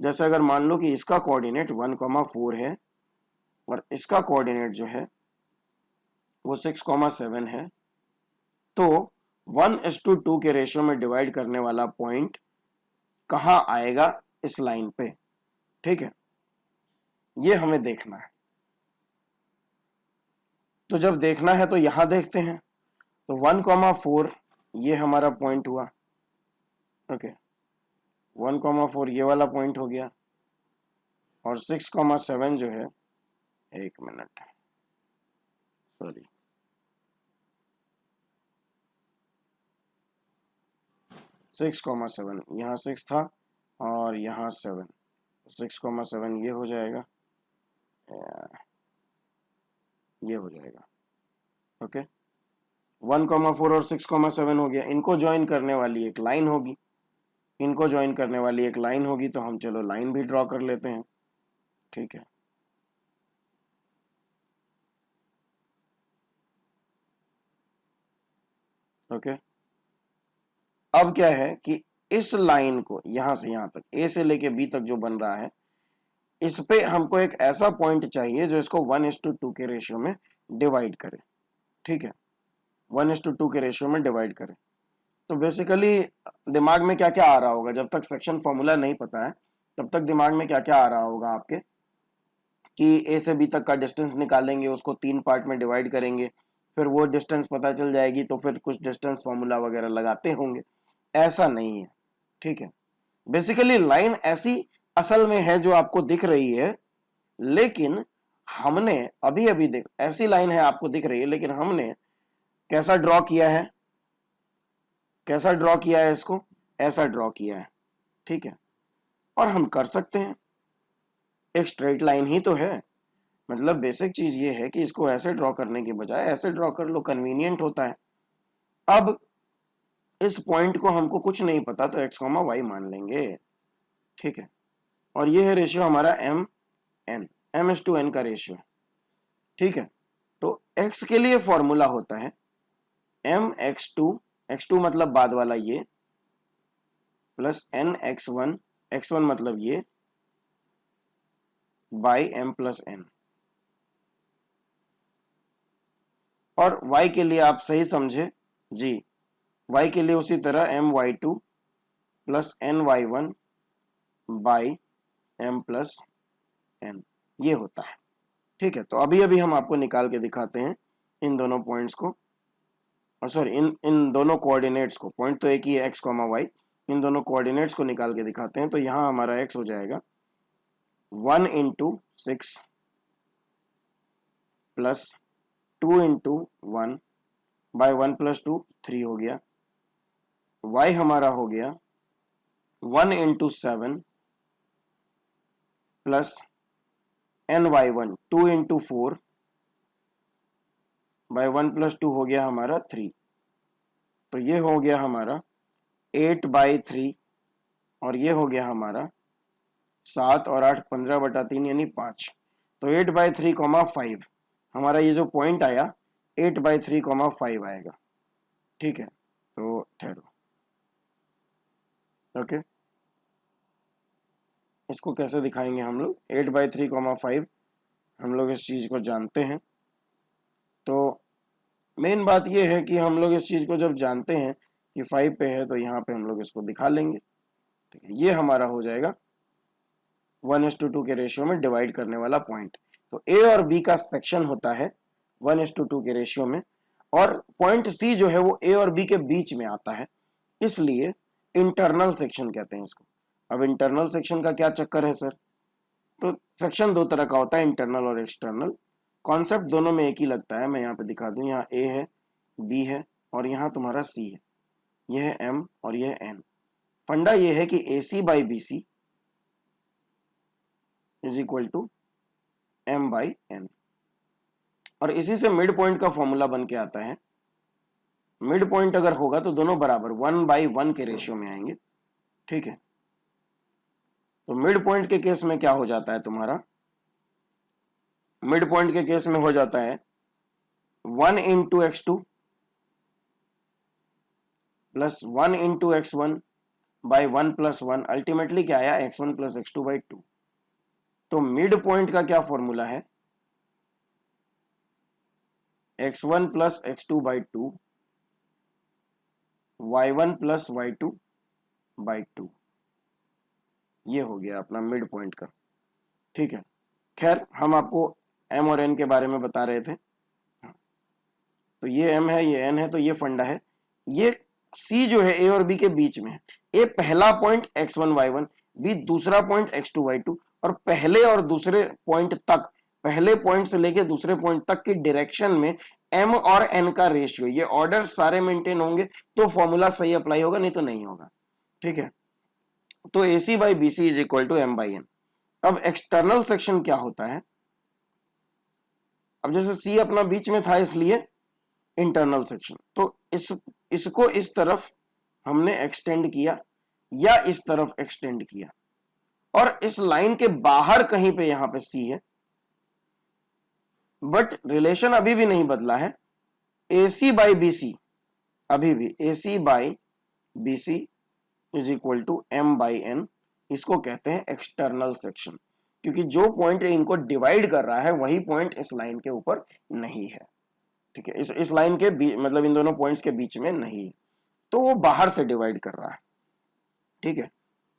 Speaker 1: जैसे अगर मान लो कि इसका कोऑर्डिनेट 1,4 है और इसका कोऑर्डिनेट जो है वो 6,7 है, तो 1:2 के रेशियो में डिवाइड करने वाला पॉइंट कहां आएगा, इस लाइन पे। ठीक है, ये हमें देखना है। तो जब देखना है तो यहां देखते हैं, तो 1,4 ये हमारा पॉइंट हुआ। ओके, 1,4 ये वाला पॉइंट हो गया, और 6,7 जो है, एक मिनट सॉरी, 6,7, यहाँ 6 था और यहाँ 7, 6,7 ये हो जाएगा, ये हो जाएगा। ओके, 1,4 और 6,7 हो गया। इनको ज्वाइन करने वाली एक लाइन होगी, इनको ज्वाइन करने वाली एक लाइन होगी, तो हम चलो लाइन भी ड्रॉ कर लेते हैं। ठीक है, ओके। अब क्या है कि इस लाइन को यहां से यहां तक, ए से लेके बी तक जो बन रहा है, इस पे हमको एक ऐसा पॉइंट चाहिए जो इसको 1:2 के रेशियो में डिवाइड करे। ठीक है, 1:2 के रेशियो में डिवाइड करे। तो बेसिकली दिमाग में क्या क्या आ रहा होगा, जब तक सेक्शन फॉर्मूला नहीं पता है तब तक दिमाग में क्या क्या आ रहा होगा आपके, कि ए से बी तक का डिस्टेंस निकालेंगे, उसको 3 पार्ट में डिवाइड करेंगे, फिर वो डिस्टेंस पता चल जाएगी तो फिर कुछ डिस्टेंस फॉर्मूला वगैरह लगाते होंगे। ऐसा नहीं है। ठीक है, बेसिकली लाइन ऐसी असल में है जो आपको दिख रही है, लेकिन हमने अभी अभी देख, ऐसी लाइन है आपको दिख रही है, लेकिन हमने कैसा ड्रॉ किया है, कैसा ड्रॉ किया है, इसको ऐसा ड्रॉ किया है। ठीक है, और हम कर सकते हैं, एक स्ट्रेट लाइन ही तो है। मतलब बेसिक चीज ये है कि इसको ऐसे ड्रॉ करने के बजाय ऐसे ड्रॉ कर लो, कन्वीनियंट होता है। अब इस पॉइंट को हमको कुछ नहीं पता तो x, y मान लेंगे। ठीक है, और ये है रेशियो हमारा m n, m/n का रेशियो। ठीक है, तो x के लिए फॉर्मूला होता है mx2, x2 मतलब बाद वाला ये, प्लस nx1, x1 मतलब ये, बाई m प्लस n। और y के लिए आप सही समझे जी, y के लिए उसी तरह my2 plus ny1 by m plus n, ये होता है। ठीक है, तो अभी अभी हम आपको निकाल के दिखाते हैं इन दोनों पॉइंट्स को, और सॉरी इन दोनों कोऑर्डिनेट्स को। पॉइंट तो एक ही है x, y, इन दोनों कोऑर्डिनेट्स को निकाल के दिखाते हैं। तो यहाँ हमारा x हो जाएगा 1 into 6 plus 2 into 1 by 1 plus 2 3 हो गया। y हमारा हो गया 1 into 7 plus ny1 2 into 4 by 1 plus 2 हो गया हमारा 3। तो ये हो गया हमारा 8 बाई 3, और ये हो गया हमारा 7 और 8 15/3 यानी 5। तो 8/3, 5 हमारा ये जो पॉइंट आया 8/3, 5 आएगा। ठीक है, तो ठहरो, ओके, इसको कैसे दिखाएंगे हम लोग। 8/3, 5 हम लोग इस चीज को जानते हैं। तो मेन बात ये है कि हम लोग इस चीज को जब जानते हैं कि 5 पे है, तो यहाँ पे हम लोग इसको दिखा लेंगे। ठीक है, ये हमारा हो जाएगा 1:2 के रेशियो में डिवाइड करने वाला पॉइंट। तो ए और बी का सेक्शन होता है 1:2 के रेशियो में, और पॉइंट सी जो है वो ए और बी के बीच में आता है, इसलिए इंटरनल सेक्शन कहते हैं इसको। अब इंटरनल सेक्शन का क्या चक्कर है सर? तो सेक्शन दो तरह का होता है, इंटरनल और एक्सटर्नल। कॉन्सेप्ट दोनों में एक ही लगता है। मैं यहाँ पे दिखा दूं, यहाँ ए है, बी है, और यहाँ तुम्हारा सी है, यह है एम और यह है एन। फंडा ये है कि a c by b c is equal to m by n, और इसी से मिड पॉइंट का फॉर्मूला बन के आता है। मिड पॉइंट अगर होगा तो दोनों बराबर 1/1 के रेशियो में आएंगे। ठीक है, तो मिड पॉइंट के केस में क्या हो जाता है तुम्हारा, मिड पॉइंट के केस में हो जाता है 1 into x2 plus 1 into x1 by 1 plus 1, ultimately क्या आया x1 प्लस x2 बाई 2। तो मिड पॉइंट का क्या फॉर्मूला है, x1 plus x2 by 2, y1 plus y2 by 2, ये हो गया अपना मिड पॉइंट का। ठीक है, खैर हम आपको m और n के बारे में बता रहे थे। तो ये m है, ये n है, तो ये फंडा है। ये c जो है a और b के बीच में है। a पहला पॉइंट x1 y1, b दूसरा पॉइंट x2 y2, और पहले और दूसरे पॉइंट तक, पहले पॉइंट से लेके दूसरे पॉइंट तक की डायरेक्शन में m और n का रेशियो, ये ऑर्डर सारे मेंटेन होंगे तो फॉर्मूला सही अप्लाई होगा, नहीं तो नहीं होगा। ठीक है, तो AC by BC is equal to M by N। अब एक्सटर्नल सेक्शन क्या होता है, अब जैसे C अपना बीच में था इसलिए इंटरनल सेक्शन, तो इसको इस तरफ हमने एक्सटेंड किया या इस तरफ एक्सटेंड किया, और इस लाइन के बाहर कहीं पे यहां पे C है, बट रिलेशन अभी भी नहीं बदला है। AC बाई BC अभी भी AC by BC is equal to M by N, इसको कहते हैं एक्सटर्नल सेक्शन, क्योंकि जो पॉइंट इनको डिवाइड कर रहा है वही पॉइंट इस लाइन के ऊपर नहीं है। ठीक है, इस लाइन के मतलब इन दोनों पॉइंट्स के बीच में नहीं है, तो वो बाहर से डिवाइड कर रहा है। ठीक है,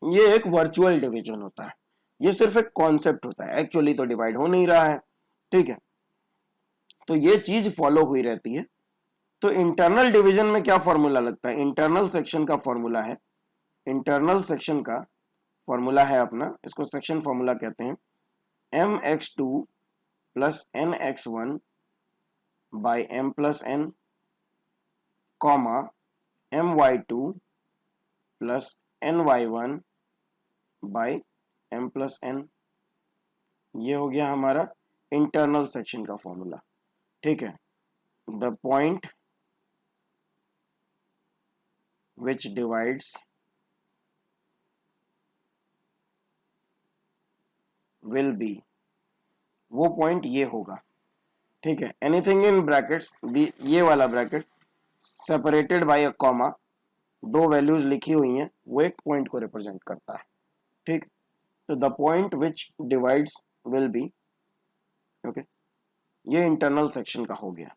Speaker 1: ये एक वर्चुअल डिवीजन होता है, ये सिर्फ एक कॉन्सेप्ट होता है, एक्चुअली तो डिवाइड हो नहीं रहा है। ठीक है, तो ये चीज फॉलो हुई रहती है। तो इंटरनल डिवीजन में क्या फॉर्मूला लगता है, इंटरनल सेक्शन का फॉर्मूला है, इंटरनल सेक्शन का फॉर्मूला है अपना, इसको सेक्शन फॉर्मूला कहते हैं, mx2 plus nx1 by m plus n, comma my2 plus ny1 by m plus n, ये हो गया हमारा इंटरनल सेक्शन का फॉर्मूला। ठीक है, the point which divides will be, वो पॉइंट ये होगा। ठीक है, एनीथिंग इन ब्रैकेट्स, ये वाला bracket separated by a comma, दो वैल्यूज लिखी हुई हैं, वो एक पॉइंट को रिप्रेजेंट करता है। ठीक, तो the point which divides will be, okay, ये इंटरनल सेक्शन का हो गया।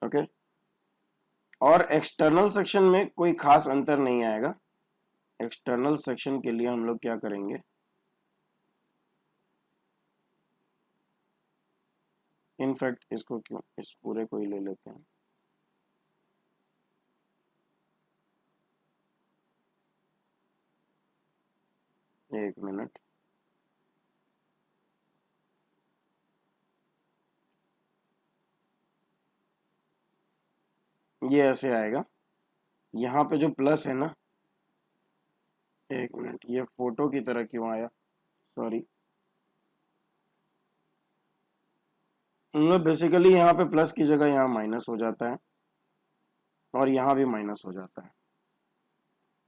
Speaker 1: ओके, और एक्सटर्नल सेक्शन में कोई खास अंतर नहीं आएगा। एक्सटर्नल सेक्शन के लिए हम लोग क्या करेंगे, इनफैक्ट इसको क्यों, इस पूरे को ही ले लेते हैं। एक मिनट, ये ऐसे आएगा, यहाँ पे जो प्लस है ना, एक मिनट, ये फोटो की तरह क्यों आया, सॉरी, मतलब बेसिकली यहाँ पे प्लस की जगह यहाँ माइनस हो जाता है, और यहाँ भी माइनस हो जाता है,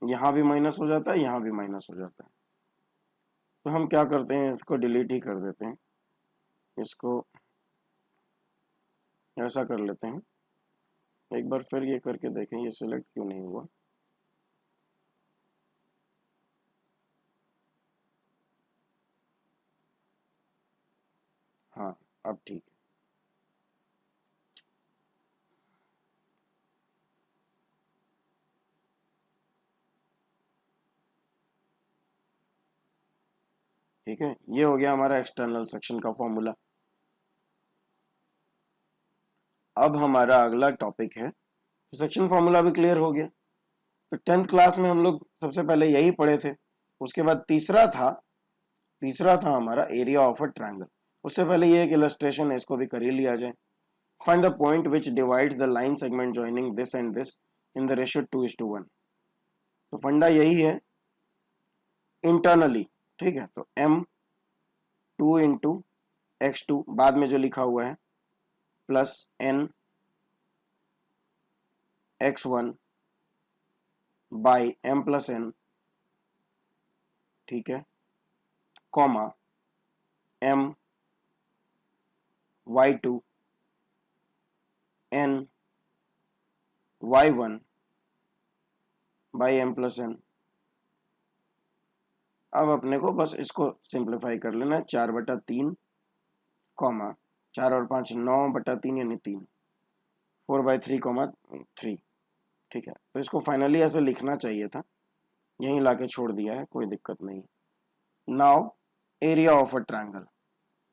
Speaker 1: यहाँ भी माइनस हो जाता है, यहाँ भी माइनस हो जाता है। तो हम क्या करते हैं, इसको डिलीट ही कर देते हैं, इसको ऐसा कर लेते हैं। एक बार फिर ये करके देखें, ये सिलेक्ट क्यों नहीं हुआ। हाँ, अब ठीक है। ठीक है, ये हो गया हमारा एक्सटर्नल सेक्शन का फॉर्मूला। अब हमारा अगला टॉपिक है, सेक्शन फॉर्मूला भी क्लियर हो गया। तो 10th क्लास में हम लोग सबसे पहले यही पढ़े थे। उसके बाद तीसरा था हमारा एरिया ऑफ अ ट्रायंगल। उससे पहले ये एक इलस्ट्रेशन है, इसको भी कर ही लिया जाए। Find the point which divides the line segment joining this and this in the ratio 2:1। तो फंडा यही है इंटरनली। ठीक है, तो m2 × x2 बाद में जो लिखा हुआ है प्लस n(x1) बाई m+n, ठीक है, comma m(y2) n(y1) by m+n। अब अपने को बस इसको सिंप्लीफाई कर लेना है, 4/3 कॉमा 4 और 5 9/3 यानी 3, 4/3, 3। ठीक है, तो इसको फाइनली ऐसे लिखना चाहिए था, यहीं लाके छोड़ दिया है, कोई दिक्कत नहीं। Now area of a triangle.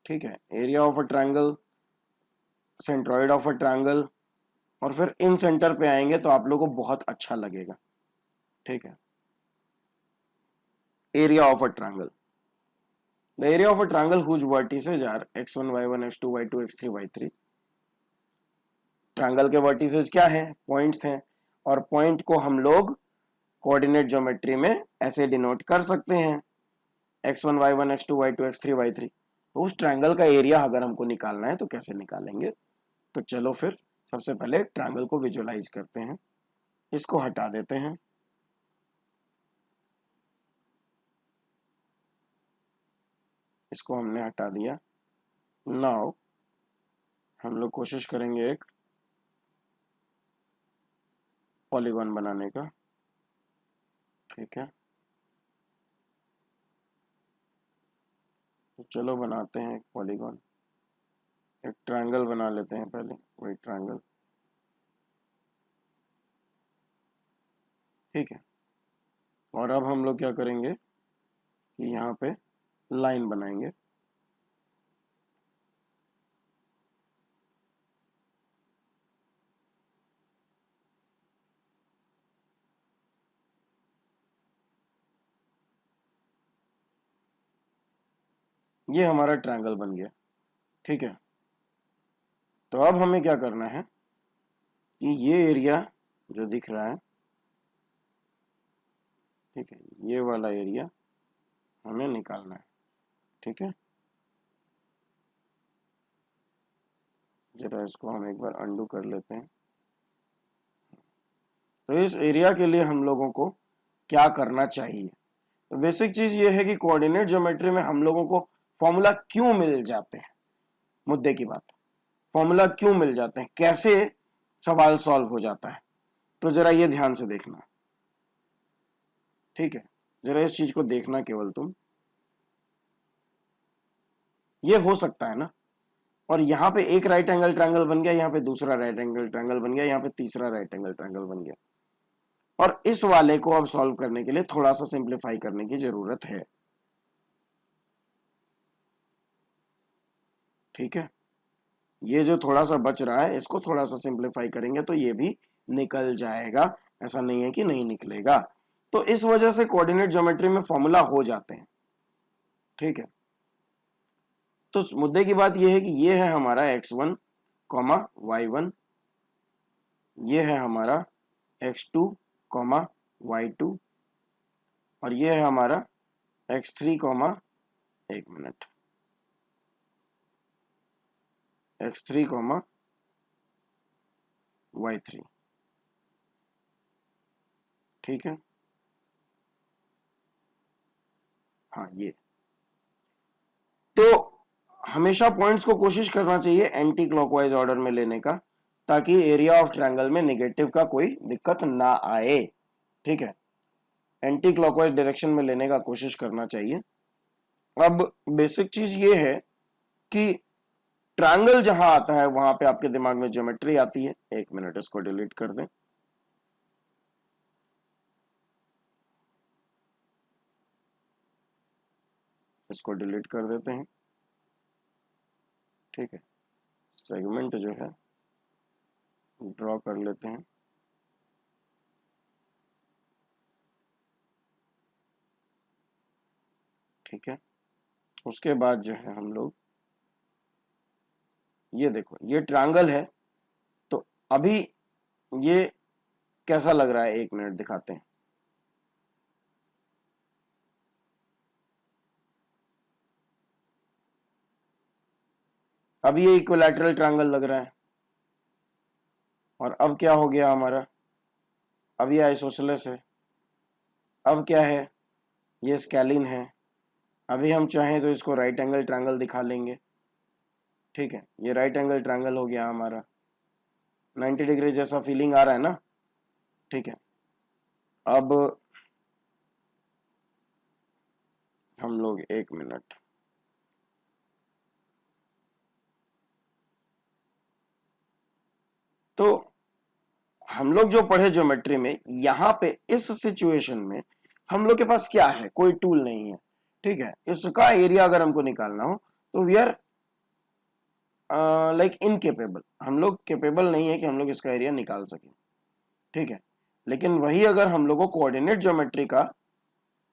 Speaker 1: ठीक है, area of a triangle, centroid of a triangle, और फिर इन सेंटर पे आएंगे तो आप लोगों को बहुत अच्छा लगेगा। ठीक है, area of a triangle, the area of a triangle whose vertices are x1 y1 x2 y2 x3 y3। Triangle के वर्टिसेज क्या है, पॉइंट्स हैं, और पॉइंट को हम लोग कोऑर्डिनेट ज्योमेट्री में ऐसे डिनोट कर सकते हैं, x1 y1 x2 y2 x3 y3। तो उस ट्रायंगल का एरिया अगर हमको निकालना है तो कैसे निकालेंगे, तो चलो फिर सबसे पहले ट्रायंगल को विजुअलाइज करते हैं। इसको हटा देते हैं, इसको हमने हटा दिया। नाउ हम लोग कोशिश करेंगे एक पॉलीगॉन बनाने का। ठीक है, तो चलो बनाते हैं एक पॉलीगॉन, एक ट्रायंगल बना लेते हैं पहले, वही ट्रायंगल। ठीक है, और अब हम लोग क्या करेंगे कि यहाँ पे लाइन बनाएंगे। ये हमारा ट्रायंगल बन गया। ठीक है, तो अब हमें क्या करना है कि ये एरिया जो दिख रहा है, ठीक है, ये वाला एरिया हमें निकालना है। ठीक है, जरा इसको हम एक बार अंडू कर लेते हैं। तो इस एरिया के लिए हम लोगों को क्या करना चाहिए, तो बेसिक चीज ये है कि कोऑर्डिनेट ज्योमेट्री में हम लोगों को फॉर्मूला क्यों मिल जाते हैं, मुद्दे की बात। फॉर्मूला क्यों मिल जाते हैं, कैसे सवाल सॉल्व हो जाता है, तो जरा ये ध्यान से देखना, ठीक है। जरा इस चीज को देखना केवल तुम, ये हो सकता है ना, और यहाँ पे एक राइट एंगल ट्रायंगल बन गया, यहाँ पे दूसरा राइट एंगल ट्रायंगल बन गया, यहाँ पे तीसरा राइट एंगल ट्रायंगल बन गया, और इस वाले को अब सॉल्व करने के लिए थोड़ा सा सिंप्लीफाई करने की जरूरत है, ठीक है। ये जो थोड़ा सा बच रहा है इसको थोड़ा सा सिंप्लीफाई करेंगे तो ये भी निकल जाएगा, ऐसा नहीं है कि नहीं निकलेगा। तो इस वजह से कोऑर्डिनेट ज्योमेट्री में फॉर्मूला हो जाते हैं, ठीक है। तो मुद्दे की बात यह है कि ये है हमारा x1 कॉमा y1, ये है हमारा x2 कॉमा y2, और ये है हमारा x3 कॉमा, एक मिनट, x3 कॉमा y3, ठीक है। हाँ ये तो हमेशा पॉइंट्स को कोशिश करना चाहिए एंटी क्लॉकवाइज ऑर्डर में लेने का, ताकि एरिया ऑफ ट्रायंगल में नेगेटिव का कोई दिक्कत ना आए, ठीक है। एंटी क्लॉकवाइज डायरेक्शन में लेने का कोशिश करना चाहिए। अब बेसिक चीज ये है कि ट्रायंगल जहां आता है वहां पे आपके दिमाग में ज्योमेट्री आती है। एक मिनट, इसको डिलीट कर दें। इसको डिलीट कर देते हैं, ठीक है। सेगमेंट जो है ड्रॉ कर लेते हैं, ठीक है। उसके बाद जो है हम लोग, ये देखो ये ट्रायंगल है, तो अभी ये कैसा लग रहा है, एक मिनट दिखाते हैं। अब ये इक्विलैटरल ट्रायंगल लग रहा है, और अब क्या हो गया हमारा, अब ये आइसोसेलेस है, अब क्या है, ये स्केलिन है। अभी हम चाहें तो इसको राइट एंगल ट्रायंगल दिखा लेंगे, ठीक है। ये राइट एंगल ट्रायंगल हो गया हमारा, 90 डिग्री जैसा फीलिंग आ रहा है ना, ठीक है। अब हम लोग, एक मिनट, तो हम लोग जो पढ़े ज्योमेट्री में, यहां पे इस सिचुएशन में हम लोग के पास क्या है, कोई टूल नहीं है, ठीक है। इसका एरिया अगर हमको निकालना हो तो वी आर लाइक इनकेपेबल, हम लोग केपेबल नहीं है कि हम लोग इसका एरिया निकाल सकें, ठीक है। लेकिन वही अगर हम लोग को कोऑर्डिनेट ज्योमेट्री का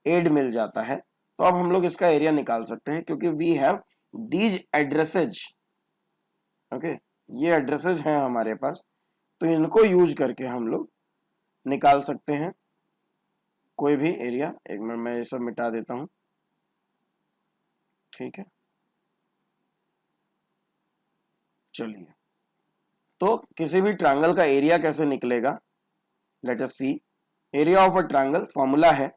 Speaker 1: एड मिल जाता है तो अब हम लोग इसका एरिया निकाल सकते हैं, क्योंकि we have these addresses, okay. ये एड्रेसेज हैं हमारे पास, तो इनको यूज करके हम लोग निकाल सकते हैं कोई भी एरिया। एक मिनट, मैं ये सब मिटा देता हूं, ठीक है। चलिए, तो किसी भी ट्रायंगल का एरिया कैसे निकलेगा, let us see. Area of a triangle formula है,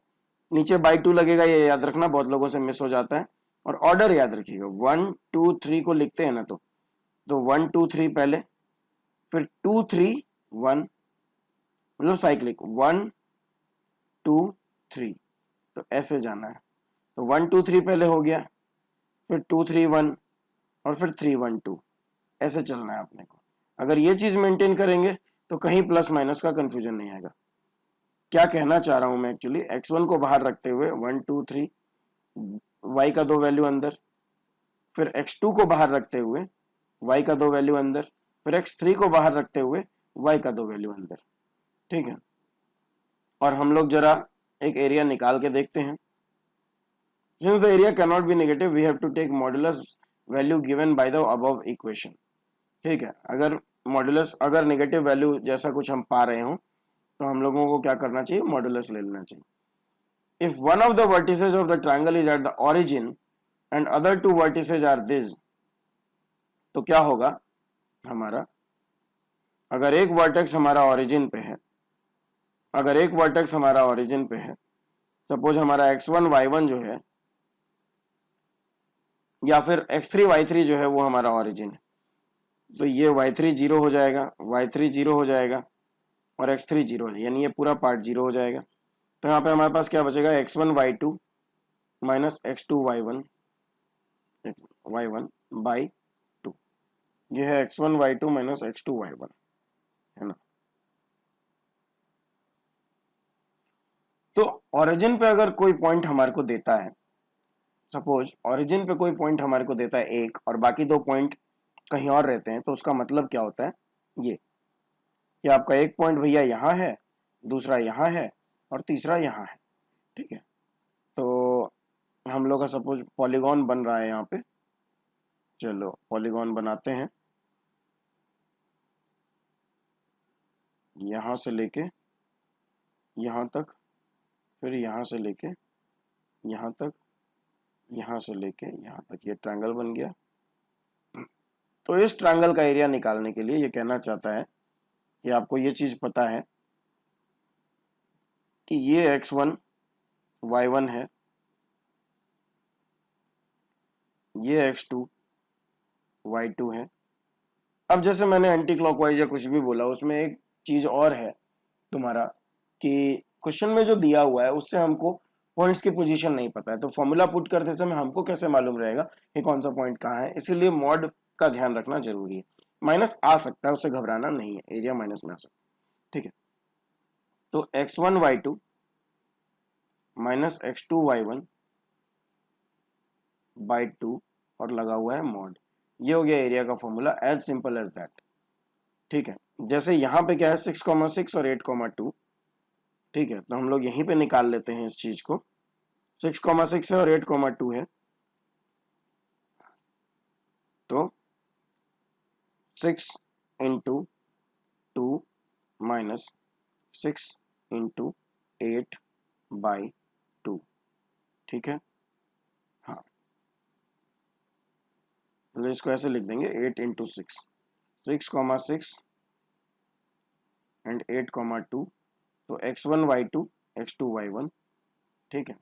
Speaker 1: नीचे बाई 2 लगेगा, ये याद रखना, बहुत लोगों से मिस हो जाता है। और ऑर्डर याद रखिएगा, 1 2 3 को लिखते हैं ना, तो 1 2 3 पहले, फिर 2 3 1, मतलब साइक्लिक 1 2 3, तो ऐसे जाना है। तो 1 2 3 पहले हो गया, फिर 2 3 1, और फिर 3 1 2, ऐसे चलना है अपने को। अगर ये चीज मेंटेन करेंगे तो कहीं प्लस माइनस का कंफ्यूजन नहीं आएगा। क्या कहना चाह रहा हूं मैं एक्चुअली, x1 को बाहर रखते हुए 1 2 3, y का 2 वैल्यू अंदर, फिर x2 को बाहर रखते हुए y का 2 वैल्यू अंदर, फिर x3 को बाहर रखते हुए y का 2 वैल्यू अंदर, ठीक है। और हम लोग जरा एक एरिया निकाल के देखते हैं। Since the area cannot be negative, we have to take modulus value given by the above equation, ठीक है। अगर मॉडुलस, अगर नेगेटिव वैल्यू जैसा कुछ हम पा रहे हो तो हम लोगों को क्या करना चाहिए, मॉडुलस ले लेना चाहिए। If one of the vertices of the triangle is at the origin and other two vertices are this, तो क्या होगा हमारा, अगर एक वर्टेक्स हमारा ओरिजिन पे है, अगर एक वर्टेक्स हमारा ओरिजिन पे है, सपोज हमारा x1 y1 जो है, या फिर x3 y3 जो है वो हमारा ओरिजिन है, तो ये y3 जीरो हो जाएगा, y3 जीरो हो जाएगा और x3 जीरो हो जाएगा, यानी ये पूरा पार्ट जीरो हो जाएगा। तो यहाँ पे हमारे पास क्या बचेगा, x1 y2 minus x2 y1 by 2। ये है x1 y2 minus x2 y1, है ना। तो ओरिजिन पे अगर कोई पॉइंट हमारे को देता है, सपोज ओरिजिन पे कोई पॉइंट हमारे को देता है एक और बाकी दो पॉइंट कहीं और रहते हैं, तो उसका मतलब क्या होता है ये कि आपका एक पॉइंट भैया यहाँ है, दूसरा यहाँ है और तीसरा यहाँ है, ठीक है। तो हम लोग का सपोज पॉलीगॉन बन रहा है यहाँ पे, चलो पॉलीगॉन बनाते हैं। यहाँ से लेके यहाँ तक, फिर यहाँ से लेके यहाँ तक, यहाँ से लेके यहाँ तक, ये ट्रायंगल बन गया। तो इस ट्रायंगल का एरिया निकालने के लिए ये कहना चाहता है कि आपको ये चीज पता है कि ये x1 y1 है, ये x2 y2 है। अब जैसे मैंने एंटी क्लॉकवाइज या कुछ भी बोला, उसमें एक चीज और है तुम्हारा कि क्वेश्चन में जो दिया हुआ है उससे हमको पॉइंट्स की पोजीशन नहीं पता है, तो फॉर्मूला पुट करते समय हमको कैसे मालूम रहेगा कि कौन सा पॉइंट कहाँ है, इसीलिए मॉड का ध्यान रखना जरूरी है। माइनस आ सकता है, उससे घबराना नहीं है, एरिया माइनस में आ सकता है, ठीक है। तो x1 y2 minus x2 y1 by 2 और लगा हुआ है मॉड, ये हो गया एरिया का formula, as simple as that, ठीक है। जैसे यहाँ पे क्या है 6,6 और 8,2, ठीक है। तो हम लोग यहीं पे निकाल लेते हैं इस चीज को, 6,6 है और 8,2 है, तो 6 इंटू 2 माइनस 6 इंटू 8 बाई 2, ठीक है। हाँ, तो इसको ऐसे लिख देंगे 8 इंटू 6, 6,6 एंड 8,2, तो x1 y2 x2 y1, ठीक है।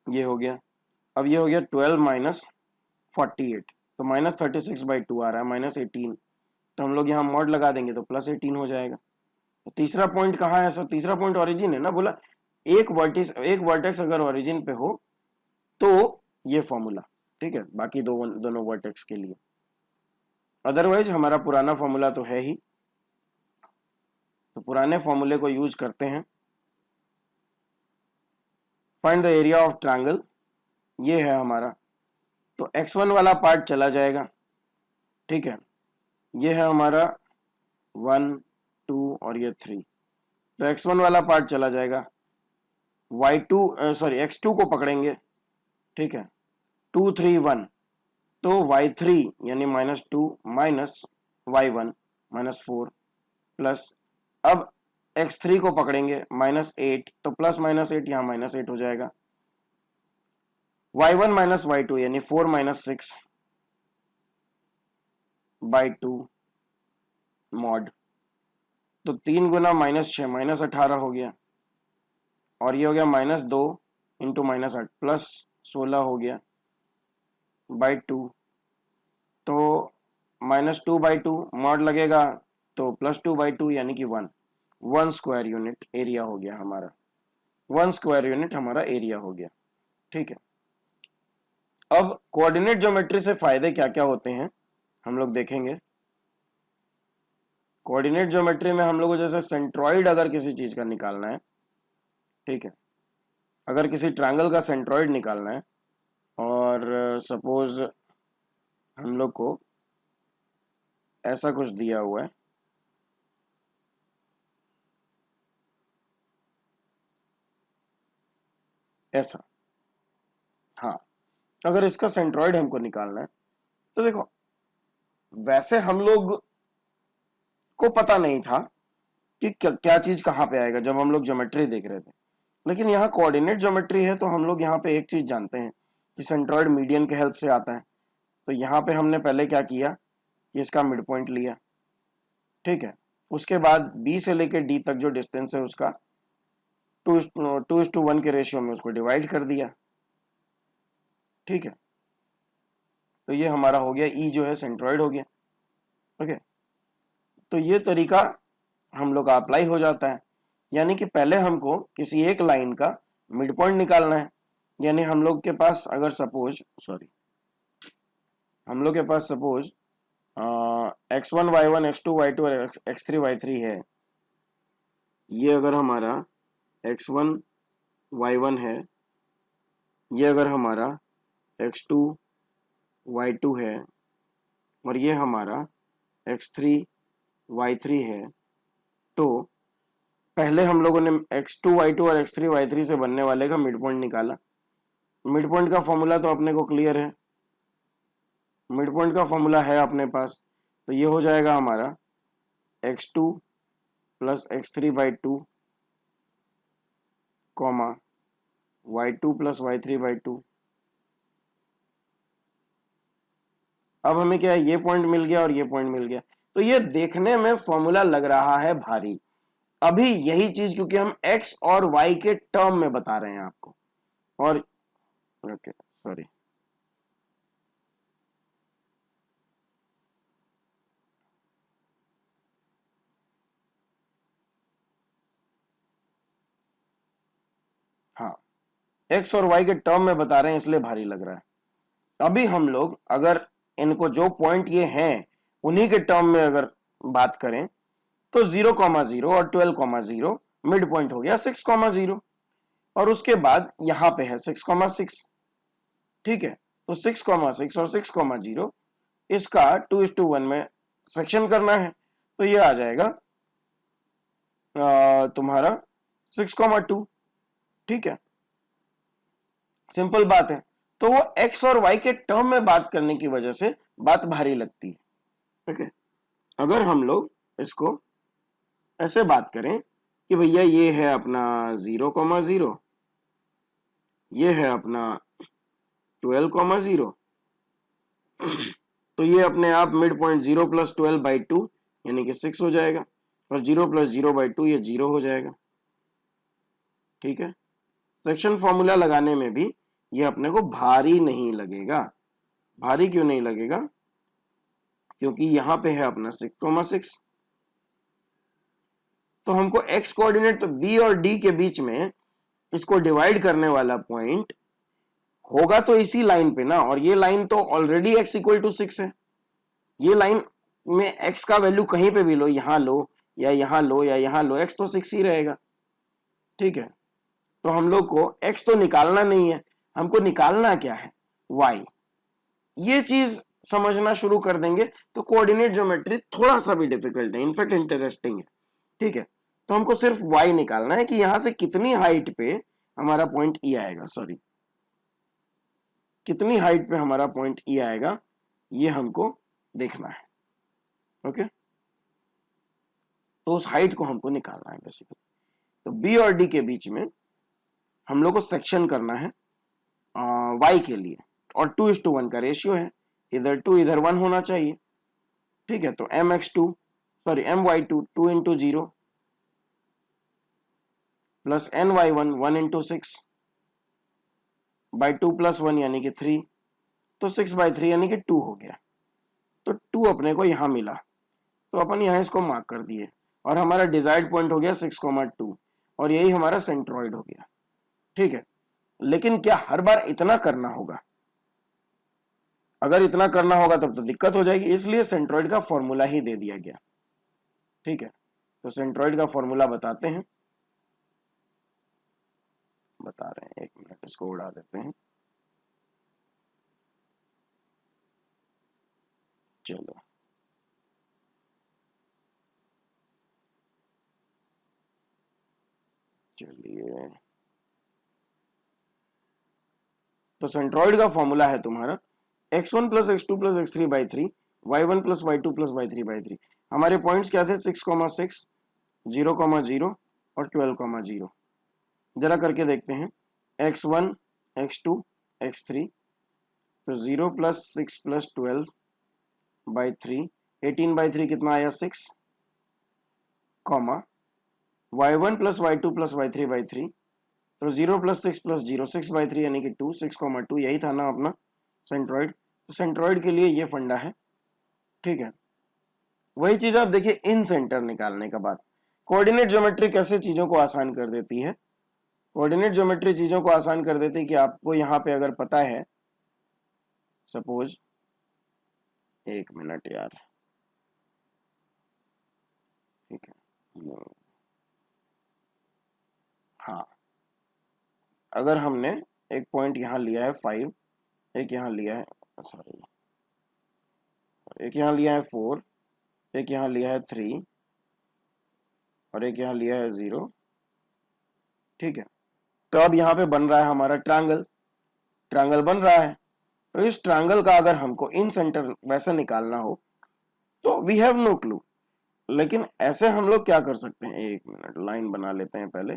Speaker 1: ये हो गया। अब ये हो गया 12 माइनस 48, तो माइनस 36/2 आ रहा है, माइनस 18, तो हम लोग यहाँ मॉड लगा देंगे तो प्लस 18 हो जाएगा। तो तीसरा पॉइंट कहाँ है सर, तीसरा पॉइंट ओरिजिन है ना, बोला एक वर्टेक्स अगर ओरिजिन पे हो तो ये फॉर्मूला, ठीक है, बाकी दोनों वर्टेक्स के लिए, अदरवाइज हमारा पुराना फॉर्मूला तो है ही, तो पुराने फॉर्मूले को यूज करते हैं। Find the area of triangle, ये है हमारा, तो x1 वाला पार्ट चला जाएगा, ठीक है। ये है हमारा 1 2 और ये 3, तो x1 वाला पार्ट चला जाएगा, x2 को पकड़ेंगे, ठीक है, 2 3 1, तो y3 यानी -2 माइनस y1 -4 प्लस, अब x3 को पकड़ेंगे -8, तो प्लस -8 यहाँ -8 हो जाएगा, y1 माइनस y2 यानी 4 -6 बाई 2 मॉड, तो 3 गुना -6 -18 हो गया, और ये हो गया -2 इंटू -8 प्लस 16 हो गया बाई 2, तो -2/2 मॉड लगेगा तो +2/2 यानी कि 1 स्क्वायर यूनिट एरिया हो गया हमारा, 1 स्क्वायर यूनिट हमारा एरिया हो गया, ठीक है। अब कोऑर्डिनेट ज्योमेट्री से फायदे क्या क्या होते हैं हम लोग देखेंगे। कोऑर्डिनेट ज्योमेट्री में हम लोग को जैसे सेंट्रॉइड अगर किसी चीज का निकालना है, ठीक है, अगर किसी ट्रायंगल का सेंट्रॉइड निकालना है और सपोज हम लोग को ऐसा कुछ दिया हुआ है, ऐसा, हाँ, अगर इसका सेंट्रॉइड हमको निकालना है तो देखो वैसे हम लोग को पता नहीं था कि क्या चीज कहाँ पे आएगा जब हम लोग ज्योमेट्री देख रहे थे, लेकिन यहाँ कोऑर्डिनेट ज्योमेट्री है तो हम लोग यहाँ पे एक चीज जानते हैं कि सेंट्रॉइड मीडियन के हेल्प से आता है। तो यहाँ पे हमने पहले क्या किया कि इसका मिड पॉइंट लिया, ठीक है, उसके बाद बी से लेके डी तक जो डिस्टेंस है उसका 2:1 के रेशियो में उसको डिवाइड कर दिया, ठीक है। तो ये हमारा हो गया, ई जो है सेंट्रॉइड हो गया। ओके, तो ये तरीका हम लोग का अप्लाई हो जाता है। यानी कि पहले हमको किसी एक लाइन का मिड पॉइंट निकालना है। यानी हम लोग के पास अगर सपोज हम लोग के पास suppose x1 y1 x2 y2 और x3 y3 है। ये अगर हमारा x1 y1 है, ये अगर हमारा x2 y2 है, और ये हमारा x3 y3 है, तो पहले हम लोगों ने x2 y2 और x3 y3 से बनने वाले का मिड पॉइंट निकाला। मिड पॉइंट का फॉर्मूला तो अपने को क्लियर है, मिड पॉइंट का फॉर्मूला है अपने पास। तो ये हो जाएगा हमारा x2 plus x3/2 comma y2 plus y3/2। अब हमें क्या है, ये पॉइंट मिल गया और ये पॉइंट मिल गया। तो ये देखने में फॉर्मूला लग रहा है भारी। अभी यही चीज क्योंकि हम x और y के टर्म में बता रहे हैं आपको, और ओके सॉरी, हाँ, x और y के टर्म में बता रहे हैं इसलिए भारी लग रहा है। अभी हम लोग अगर इनको जो पॉइंट ये हैं उन्हीं के टर्म में अगर बात करें तो 0,0 और 12,0 मिड पॉइंट हो गया 6,0, और उसके बाद यहां पे है 6,6। ठीक है, तो 6,6 और 6,0 इसका 2:1 में सेक्शन करना है। तो ये आ जाएगा तुम्हारा 6,2। ठीक है, सिंपल बात है। तो वो x और y के टर्म में बात करने की वजह से बात भारी लगती है। ठीक है, अगर हम लोग इसको ऐसे बात करें कि भैया ये है अपना 0,0, ये है अपना 12,0, तो ये अपने आप मिड पॉइंट 0 प्लस 12/2 यानी कि 6 हो जाएगा, और 0 प्लस 0/2 ये 0 हो जाएगा। ठीक है, सेक्शन फॉर्मूला लगाने में भी ये अपने को भारी नहीं लगेगा। भारी क्यों नहीं लगेगा? क्योंकि यहां पे है अपना 6,6। तो हमको x कोऑर्डिनेट तो b और d के बीच में इसको डिवाइड करने वाला पॉइंट होगा तो इसी लाइन पे ना, और ये लाइन तो ऑलरेडी x = 6 है। ये लाइन में x का वैल्यू कहीं पे भी लो, यहां लो या यहां लो या यहां लो, x तो 6 ही रहेगा। ठीक है, तो हम लोग को x तो निकालना नहीं है, हमको निकालना क्या है, y। ये चीज समझना शुरू कर देंगे तो कोऑर्डिनेट ज्योमेट्री थोड़ा सा भी डिफिकल्ट है, इनफैक्ट इंटरेस्टिंग है। ठीक है, तो हमको सिर्फ y निकालना है कि यहां से कितनी हाइट पे हमारा पॉइंट ई आएगा, सॉरी कितनी हाइट पे हमारा पॉइंट ई आएगा, ये हमको देखना है। ओके, तो उस हाइट को हमको निकालना है बेसिकली। तो b और d के बीच में हम लोग को सेक्शन करना है y के लिए, और 2:1 का रेशियो है, इधर 2 इधर 1 होना चाहिए। ठीक है, तो my2 2 into 0 plus ny1 1 into 6 by 2 plus 1 यानी कि 3, तो 6/3 यानी कि 2 हो गया। तो 2 अपने को यहां मिला, तो अपन यहां इसको मार्क कर दिए, और हमारा डिजायर्ड पॉइंट हो गया 6,2, और यही हमारा सेंट्रॉइड हो गया। ठीक है, लेकिन क्या हर बार इतना करना होगा? अगर इतना करना होगा तब तो दिक्कत हो जाएगी, इसलिए सेंट्रॉइड का फॉर्मूला ही दे दिया गया। ठीक है, तो सेंट्रॉइड का फॉर्मूला बताते हैं, बता रहे हैं, 1 मिनट इसको उड़ा देते हैं। चलो, चलिए, तो सेंट्रॉइड का फॉर्मूला है तुम्हारा x1 plus x2 plus x3/3 y1 plus y2 plus y3/3। हमारे पॉइंट्स क्या थे, 6,6 0,0 और 12,0। जरा करके देखते हैं, x1 x2 x3, तो 0 प्लस 6 प्लस 12/3, 18/3 कितना आया 6, comma y1 plus y2 plus y3/3, तो 0 प्लस 6 प्लस 0 6/3 यानी कि 2, 6,2, यही था ना अपना सेंट्रॉइड। तो सेंट्रॉइड के लिए ये फंडा है, ठीक है। वही चीज आप देखिए इन सेंटर निकालने का बाद, कोऑर्डिनेट ज्योमेट्री कैसे चीजों को आसान कर देती है। कोऑर्डिनेट ज्योमेट्री चीजों को आसान कर देती है कि आपको यहाँ पे अगर पता है, सपोज, एक मिनट यार, ठीक है, हाँ, अगर हमने एक पॉइंट यहाँ लिया है 5, एक यहाँ लिया है, सॉरी, एक यहाँ लिया है 4, एक यहाँ लिया है 3 और एक यहाँ लिया है 0, ठीक है। तो अब यहाँ पे बन रहा है हमारा ट्रायंगल, ट्रायंगल बन रहा है। तो इस ट्रायंगल का अगर हमको इन सेंटर वैसे निकालना हो तो वी हैव नो क्लू, लेकिन ऐसे हम लोग क्या कर सकते हैं, एक मिनट लाइन बना लेते हैं पहले।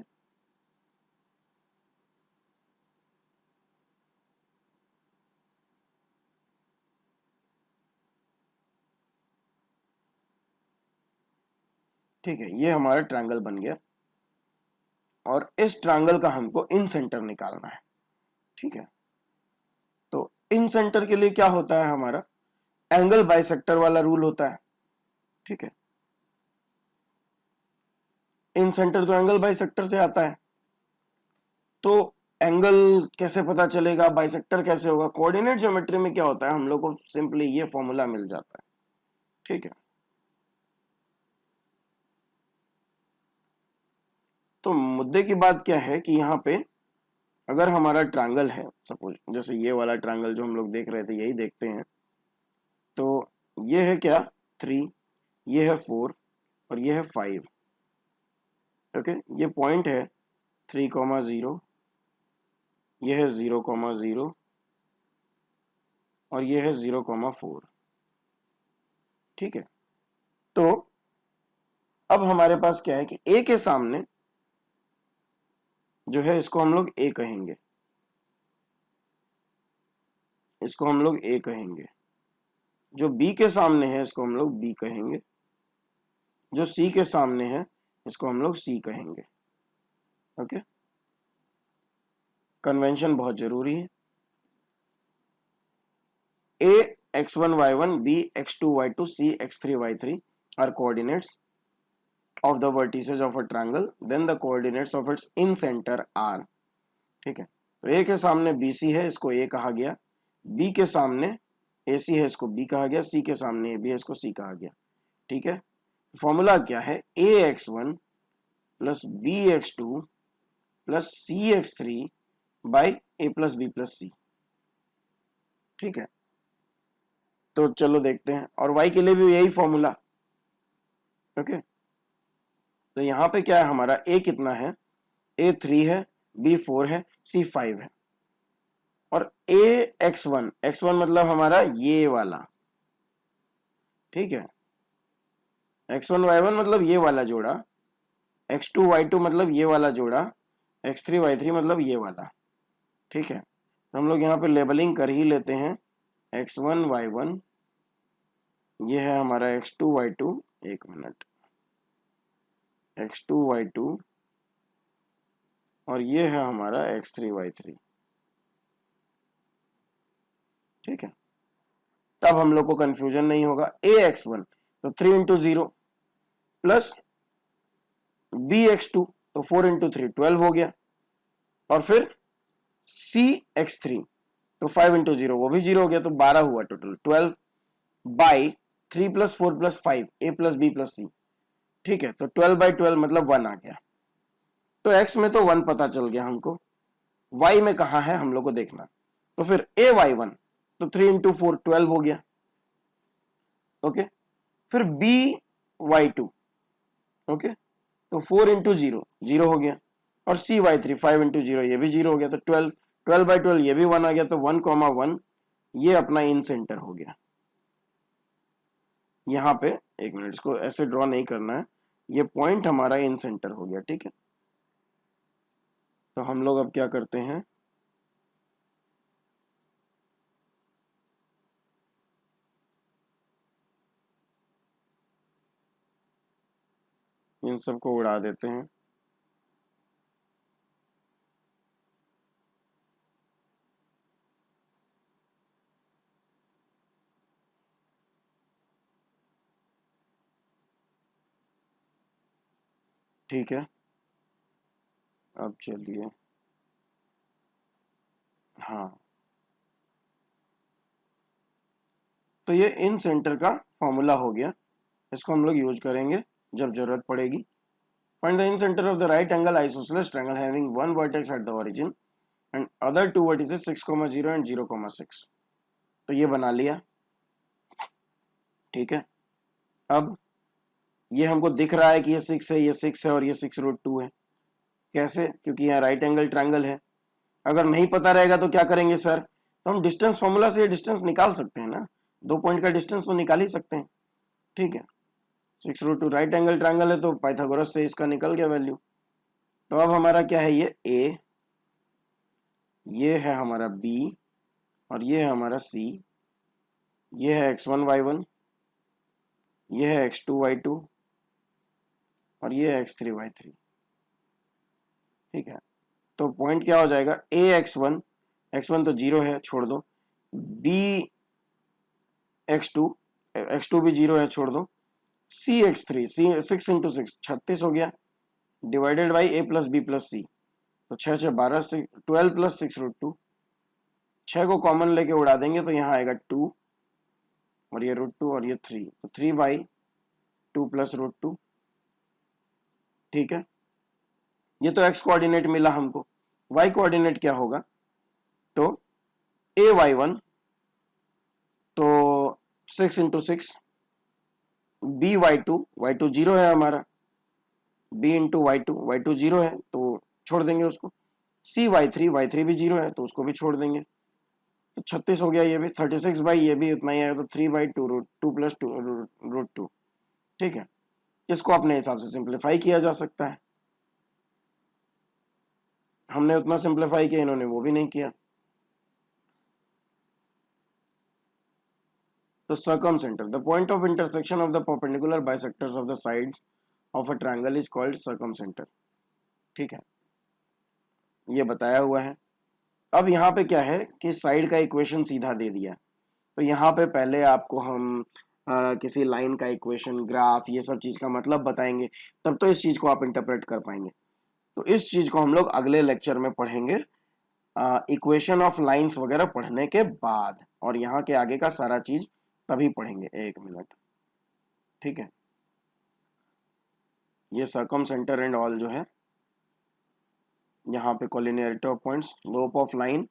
Speaker 1: ठीक है, ये हमारा ट्रायंगल बन गया और इस ट्रायंगल का हमको इन सेंटर निकालना है, ठीक है। तो इन सेंटर के लिए क्या होता है, हमारा एंगल बाइसेक्टर वाला रूल होता है, ठीक है। इन सेंटर तो एंगल बाइसेक्टर से आता है, तो एंगल कैसे पता चलेगा, बाइसेक्टर कैसे होगा, कोऑर्डिनेट ज्योमेट्री में क्या होता है, हम लोग को सिंपली ये फॉर्मूला मिल जाता है, ठीक है। तो मुद्दे की बात क्या है कि यहाँ पे अगर हमारा ट्रायंगल है, सपोज जैसे ये वाला ट्रायंगल जो हम लोग देख रहे थे यही देखते हैं, तो ये है क्या 3, ये है 4 और ये है 5, ओके। ये पॉइंट है 3,0, ये है 0,0 और ये है 0,4, ठीक है। तो अब हमारे पास क्या है कि ए के सामने जो है इसको हम लोग ए कहेंगे, इसको हम लोग ए कहेंगे। जो बी के सामने है इसको हम लोग बी कहेंगे, जो सी के सामने है इसको हम लोग सी कहेंगे, ओके। कन्वेंशन बहुत जरूरी है। ए x1 y1, b x2 y2, c x3 y3 are coordinates of the vertices of a triangle, then the coordinates of its in center are, ठीक है। तो ए के सामने BC है, इसको ए कहा गया, बी के सामने AC है, इसको बी कहा गया, सी के सामने AB है, इसको सी कहा गया, ठीक है। फॉर्मूला क्या है, AX1 plus BX2 plus CX3 by A plus b plus c, ठीक है। तो चलो देखते हैं, और y के लिए भी यही फॉर्मूला, ओके। तो यहाँ पे क्या है, हमारा a कितना है, a 3 है, b 4 है, c 5 है, और a x1, x1 मतलब हमारा ये वाला, ठीक है, x1 y1 मतलब ये वाला जोड़ा, x2 y2 मतलब ये वाला जोड़ा, x3 y3 मतलब ये वाला, ठीक है। तो हम लोग यहाँ पे लेबलिंग कर ही लेते हैं, x1 y1, ये है हमारा x2 y2, एक मिनट, x2 y2 और ये है हमारा x3 y3, ठीक है। तब हम लोग को कंफ्यूजन नहीं होगा। AX1 तो 3 इंटू 0 प्लस BX2 तो 4 इंटू 3 12 हो गया, और फिर CX3 तो 5 इंटू 0 वो भी 0 हो गया, तो 12 हुआ total, 12 by 3 plus 4 plus 5 A plus b plus c, ठीक है। तो 12 बाई 12 मतलब 1 आ गया। तो x में तो 1 पता चल गया हमको, y में कहा है हम लोग को देखना, तो फिर AY1 तो 3 इंटू 4 12 हो गया, ओके। फिर BY2, ओके, तो 4 इंटू 0 0 हो गया, और CY3 5 इंटू 0 ये भी 0 हो गया, तो 12 12 बाई 12 ये भी 1 आ गया, तो 1,1 ये अपना इन सेंटर हो गया। यहाँ पे एक मिनट, इसको ऐसे ड्रॉ नहीं करना है, ये पॉइंट हमारा इन सेंटर हो गया, ठीक है। तो हम लोग अब क्या करते हैं, इन सबको उड़ा देते हैं, ठीक है, अब चलिए, हाँ, तो ये इन सेंटर का फॉर्मूला हो गया, इसको हम लोग यूज करेंगे जब जरूरत पड़ेगी। Find the in centre of the right angle isosceles triangle having one vertex eight the origin and other two vertices 6,0 and 0,6। तो ये बना लिया, ठीक है। अब ये हमको दिख रहा है कि ये 6 है, ये 6 है और ये 6√2 है। कैसे? क्योंकि यहाँ राइट एंगल ट्रायंगल है। अगर नहीं पता रहेगा तो क्या करेंगे सर? तो हम डिस्टेंस फॉर्मूला से ये डिस्टेंस निकाल सकते हैं ना, 2 पॉइंट का डिस्टेंस तो निकाल ही सकते हैं, ठीक है। 6√2 राइट एंगल ट्रायंगल है तो पाइथागोरस से इसका निकल गया वैल्यू। तो अब हमारा क्या है, ये ए, ये है हमारा बी और ये है हमारा सी, ये है x1 y1, ये है x2 y2 और ये है x3 y3, ठीक है। तो पॉइंट क्या हो जाएगा, ए x1, x1 तो 0 है, छोड़ दो, बी x2, x2 भी 0 है, छोड़ दो, सी x3, सी 6 इंटू 6 36 हो गया, divided by a plus b plus c, तो 6 6 12, 12 प्लस 6√2, 6 को कॉमन लेके उड़ा देंगे तो यहाँ आएगा 2 और ये √2 और ये 3, तो 3/2 प्लस √2, ठीक है। ये तो x कोऑर्डिनेट मिला हमको, y कोऑर्डिनेट क्या होगा, तो ए y1 तो 6 इंटू 6, बी y2, y2 0 है हमारा, b इंटू y2 0 है तो छोड़ देंगे उसको, सी y3 भी 0 है तो उसको भी छोड़ देंगे, तो 36 हो गया, ये भी 36 बाई ये भी उतना ही आएगा, तो 3/2 प्लस √2, ठीक है। इसको अपने हिसाब से सिंप्लीफाई किया जा सकता है, हमने उतना सिंप्लीफाई किया, इन्होंने वो भी नहीं किया। तो circumcenter, the point of intersection of the perpendicular bisectors of the sides of a triangle is called circumcenter, ठीक है, ये बताया हुआ है। अब यहाँ पे क्या है कि साइड का इक्वेशन सीधा दे दिया, तो यहाँ पे पहले आपको हम किसी लाइन का इक्वेशन, ग्राफ, ये सब चीज़ का मतलब बताएंगे, तब तो इस चीज़ को आप इंटरप्रेट कर पाएंगे। तो इस चीज़ को हम लोग अगले लेक्चर में पढ़ेंगे, इक्वेशन ऑफ लाइंस वगैरह पढ़ने के बाद, और यहाँ के आगे का सारा चीज़ तभी पढ़ेंगे। 1 मिनट, ठीक है। ये सर्कमसेंटर एंड ऑल जो है, यहाँ पे collinearity of points, slope of line,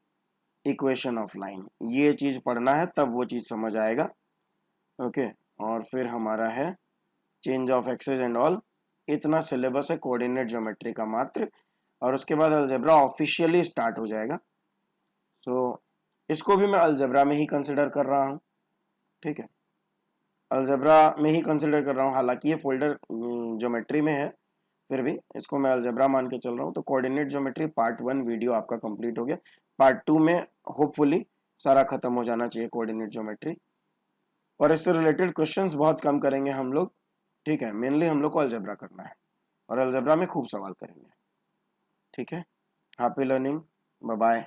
Speaker 1: equation of line, ये चीज पढ़ना है तब वो चीज समझ आएगा, ओके। और फिर हमारा है change of axes and all, इतना सिलेबस है कोऑर्डिनेट ज्योमेट्री का मात्र, और उसके बाद अलजेब्रा ऑफिशियली स्टार्ट हो जाएगा। सो इसको भी मैं अलजेब्रा में ही कंसिडर कर रहा हूँ, ठीक है, अलजेब्रा में ही कंसिडर कर रहा हूँ, हालांकि ये फोल्डर ज्योमेट्री में है, फिर भी इसको मैं अलजेब्रा मान के चल रहा हूँ। तो कोऑर्डिनेट ज्योमेट्री पार्ट 1 वीडियो आपका कंप्लीट हो गया, पार्ट 2 में होपफुली सारा खत्म हो जाना चाहिए कोऑर्डिनेट ज्योमेट्री, और इससे रिलेटेड क्वेश्चंस बहुत कम करेंगे हम लोग, ठीक है। मेनली हम लोग को अलजेब्रा करना है और अलजेब्रा में खूब सवाल करेंगे, ठीक है। Happy learning, bye bye.